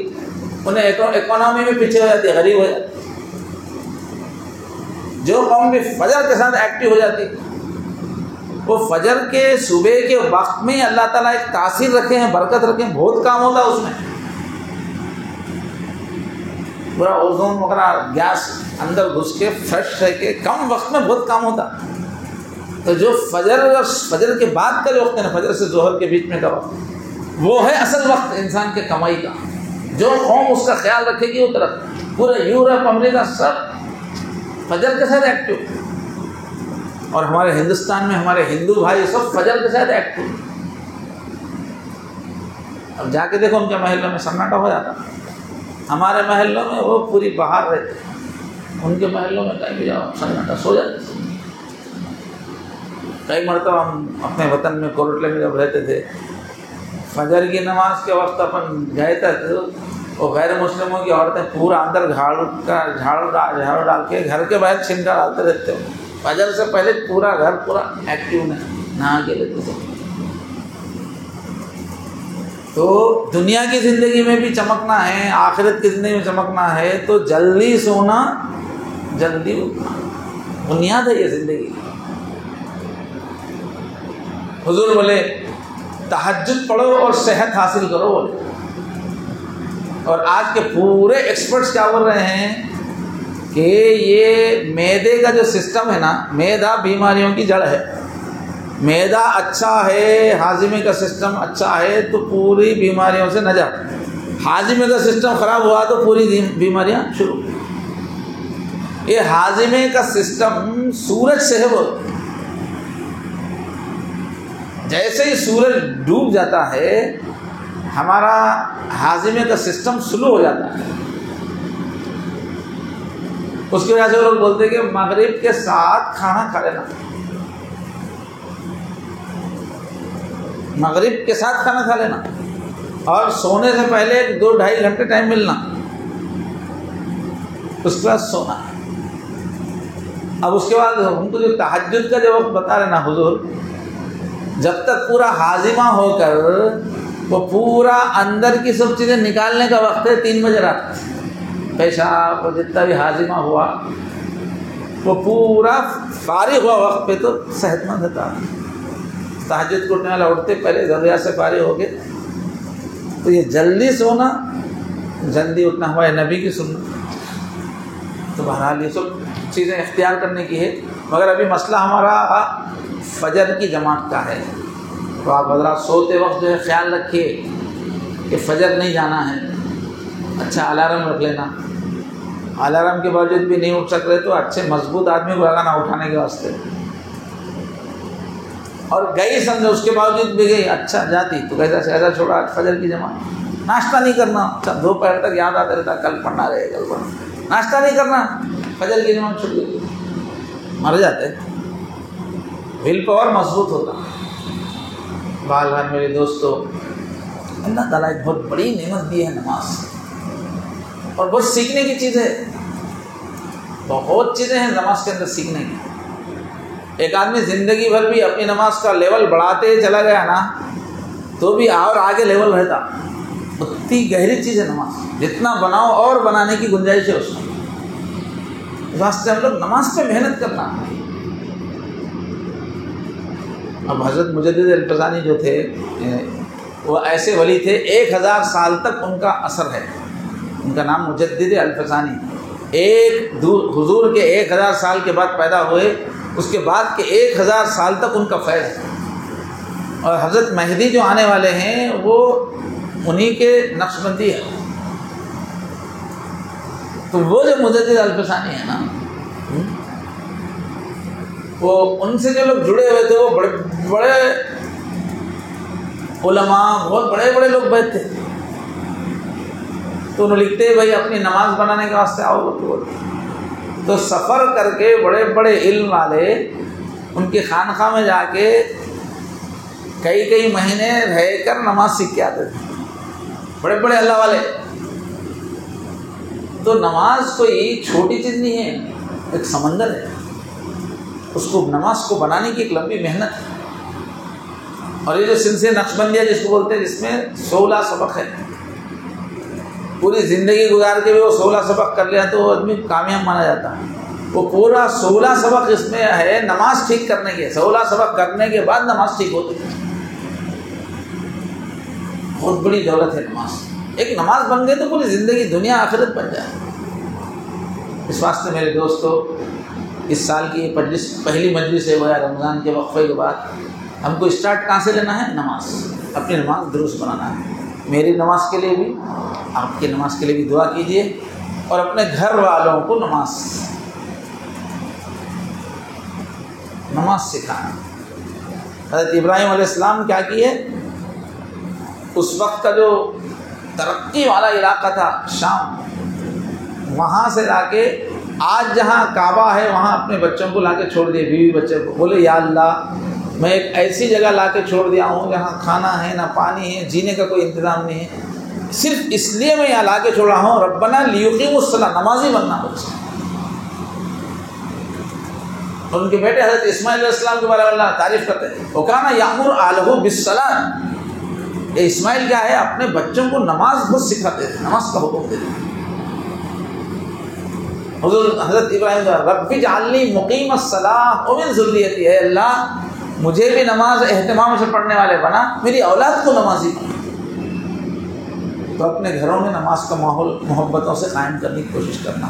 انہیں اکانومی میں پیچھے ہو جاتی ہے، غریب ہو جاتی. جو قوم بھی فجر کے ساتھ ایکٹیو ہو جاتی، وہ فجر کے صبح کے وقت میں اللہ تعالیٰ ایک تاثیر رکھے ہیں، برکت رکھے ہیں، بہت کام ہوتا ہے اس میں. پورا اوزون وغیرہ گیس اندر گھس کے فریش رہ کے کم وقت میں بہت کام ہوتا. تو جو فجر کے بعد کا جو وقت ہے نا، فجر سے ظہر کے بیچ میں کا وقت، وہ ہے اصل وقت انسان کے کمائی کا. جو قوم اس کا خیال رکھے گی وہ طرف، پورا یورپ امریکہ سب فجر کے ساتھ ایکٹیو. اور ہمارے ہندوستان میں ہمارے ہندو بھائی سب فجر کے ساتھ ایکٹیو. اب جا کے دیکھو ان کے محلوں میں سناٹا ہو جاتا. ہمارے محلوں میں وہ پوری بہار رہتے، ان کے محلوں میں کہیں بھی جاؤ سناٹا، سو جاتے. کئی مرتبہ ہم اپنے وطن میں کوٹلے میں جب رہتے تھے، فجر کی نماز کے وقت اپن گئے تھے، وہ غیر مسلموں کی عورتیں پورا اندر جھاڑو ڈال کے گھر کے باہر چھنکا ڈالتے رہتے ہو. فجر سے پہلے پورا گھر پورا ایکٹیو میں نہا کے لیتے تھے. تو دنیا کی زندگی میں بھی چمکنا ہے، آخرت کی زندگی میں چمکنا ہے تو جلدی سونا جلدی اٹھنا بنیاد ہے یہ زندگی. حضور بولے تہجد پڑھو اور صحت حاصل کرو بولے. اور آج کے پورے ایکسپرٹس کیا بول رہے ہیں کہ یہ معدے کا جو سسٹم ہے نا، معدہ بیماریوں کی جڑ ہے. معدہ اچھا ہے، ہاضمے کا سسٹم اچھا ہے تو پوری بیماریوں سے نجات. ہاضمے کا سسٹم خراب ہوا تو پوری بیماریاں شروع. یہ ہاضمے کا سسٹم سورج سے ہے. وہ جیسے ہی سورج ڈوب جاتا ہے ہمارا ہاضمے کا سسٹم سلو ہو جاتا ہے. اس کی وجہ سے لوگ بولتے ہیں کہ مغرب کے ساتھ کھانا کھا لینا، مغرب کے ساتھ کھانا کھا لینا، اور سونے سے پہلے 2-2.5 گھنٹے ٹائم ملنا، اس کے بعد سونا. اب اس کے بعد ہم کو جو تہجد کا جو وقت بتا رہے نا حضور، جب تک پورا ہاضمہ ہو کر وہ پورا اندر کی سب چیزیں نکالنے کا وقت ہے 3 بجے رات. پیشاب اور جتنا بھی ہاضمہ ہوا وہ پورا فارغ ہوا وقت پہ تو صحت مند ہوتا. تہجد کو اٹھنے والا اٹھتے پہلے ضروریات سے فارغ ہو گئے. تو یہ جلدی سونا جلدی اٹھنا ہوا ہے نبی کی سنت. تو بہرحال یہ سب چیزیں اختیار کرنے کی ہے. مگر ابھی مسئلہ ہمارا فجر کی جماعت کا ہے. تو آپ حضرات سوتے وقت جو ہے خیال رکھیے کہ فجر نہیں جانا ہے. اچھا الارم رکھ لینا. الارم کے باوجود بھی نہیں اٹھ سک رہے تو اچھے مضبوط آدمی کو لگانا اٹھانے کے واسطے. اور گئی سمجھو اس کے باوجود بھی گئی، اچھا جاتی تو کیسا سے ایسا چھوڑا فجر کی جماعت. ناشتہ نہیں کرنا، اچھا دوپہر تک یاد آتا رہتا کل پڑھنا رہے کل پڑھنا. ناشتہ نہیں کرنا، فجر کی جماعت چھوڑ گئی، مر جاتے. ول پاور مضبوط ہوتا. بال میرے دوستو، اللہ تعالیٰ ایک بہت بڑی نعمت دی ہے نماز، اور بہت سیکھنے کی چیز ہے. بہت چیزیں ہیں نماز کے اندر سیکھنے کی. ایک آدمی زندگی بھر بھی اپنی نماز کا لیول بڑھاتے چلا گیا نا تو بھی اور آگے لیول رہتا. اتنی گہری چیز ہے نماز، جتنا بناؤ اور بنانے کی گنجائش ہے اس میں. اس واسطے ہم لوگ نماز پہ محنت کرنا. اب حضرت مجدد الفسانی جو تھے وہ ایسے ولی تھے 1000 سال تک ان کا اثر ہے. ان کا نام مجدد الفسانی. حضور کے 1000 سال کے بعد پیدا ہوئے، اس کے بعد کے 1000 سال تک ان کا فیض ہے. اور حضرت مہدی جو آنے والے ہیں وہ انہی کے نقش بندی ہے. تو وہ جو مجدد الفسانی ہے نا، وہ ان سے جو لوگ جڑے ہوئے تھے وہ بڑے بڑے علماء، بہت بڑے بڑے لوگ بیٹھتے تھے. تو انہوں لکھتے ہیں بھائی اپنی نماز بنانے کے واسطے آؤ بولتے. تو سفر کر کے بڑے بڑے علم والے ان کی خانقاہ میں جا کے کئی مہینے رہ کر نماز سیکھ کے آتے تھے، بڑے بڑے اللہ والے. تو نماز کوئی چھوٹی چیز نہیں ہے، ایک سمندر ہے. اس کو نماز کو بنانے کی ایک لمبی محنت ہے. اور یہ جو سلسلہ نقشبندیہ جس کو بولتے ہیں، جس میں 16 سبق ہے، پوری زندگی گزار کے بھی وہ 16 سبق کر لیا تو وہ آدمی کامیاب مانا جاتا ہے. وہ پورا 16 سبق اس میں ہے نماز ٹھیک کرنے کے. 16 سبق کرنے کے بعد نماز ٹھیک ہوتی ہے. بہت بڑی دولت ہے نماز. ایک نماز بن گئی تو پوری زندگی دنیا آخرت بن جائے. اس واسطے میرے دوستو اس سال کی یہ پہلی مجلس ہے وہ ہے رمضان کے وقفے کے بعد ہم کو اسٹارٹ کہاں سے لینا ہے؟ نماز، اپنی نماز درست بنانا ہے۔ میری نماز کے لیے بھی، آپ کی نماز کے لیے بھی دعا کیجیے، اور اپنے گھر والوں کو نماز سکھانا۔ حضرت ابراہیم علیہ السلام کیا کیے؟ اس وقت کا جو ترقی والا علاقہ تھا شام، وہاں سے لا کے آج جہاں کعبہ ہے وہاں اپنے بچوں کو لا کے چھوڑ دیے، بیوی بچے کو، بولے یا اللہ میں ایک ایسی جگہ لا کے چھوڑ دیا ہوں جہاں کھانا ہے نہ پانی ہے، جینے کا کوئی انتظام نہیں ہے، صرف اس لیے میں یہاں لا کے چھوڑا ہوں ربنا لیقیموا الصلاۃ، نمازی بننا بچے۔ اور ان کے بیٹے حضرت اسماعیل علیہ السلام کے بارے میں اللہ تعریف کرتے ہیں وَكَانَ يَأْمُرُ أَهْلَهُ بِالصَّلَاةِ، یہ اسماعیل کیا ہے؟ اپنے بچوں کو نماز بہت سکھاتے تھے، نماز کا حکم دیتے تھے۔ حضرت ابراہیم رب اجعلنی مقیم الصلاۃ ومن ذریتی، اے اللہ مجھے بھی نماز اہتمام سے پڑھنے والے بنا، میری اولاد کو نمازی بنا۔ تو اپنے گھروں میں نماز کا ماحول محبتوں سے قائم کرنے کی کوشش کرنا۔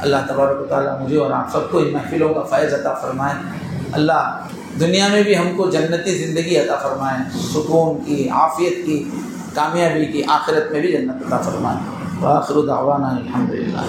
اللہ تبارک و تعالیٰ مجھے اور آپ سب کو ان محفلوں کا فیض عطا فرمائے۔ اللہ دنیا میں بھی ہم کو جنتی زندگی عطا فرمائے، سکون کی، عافیت کی، کامیابی کی، آخرت میں بھی جنت عطا فرمائے۔ وآخر دعوانا الحمدللہ۔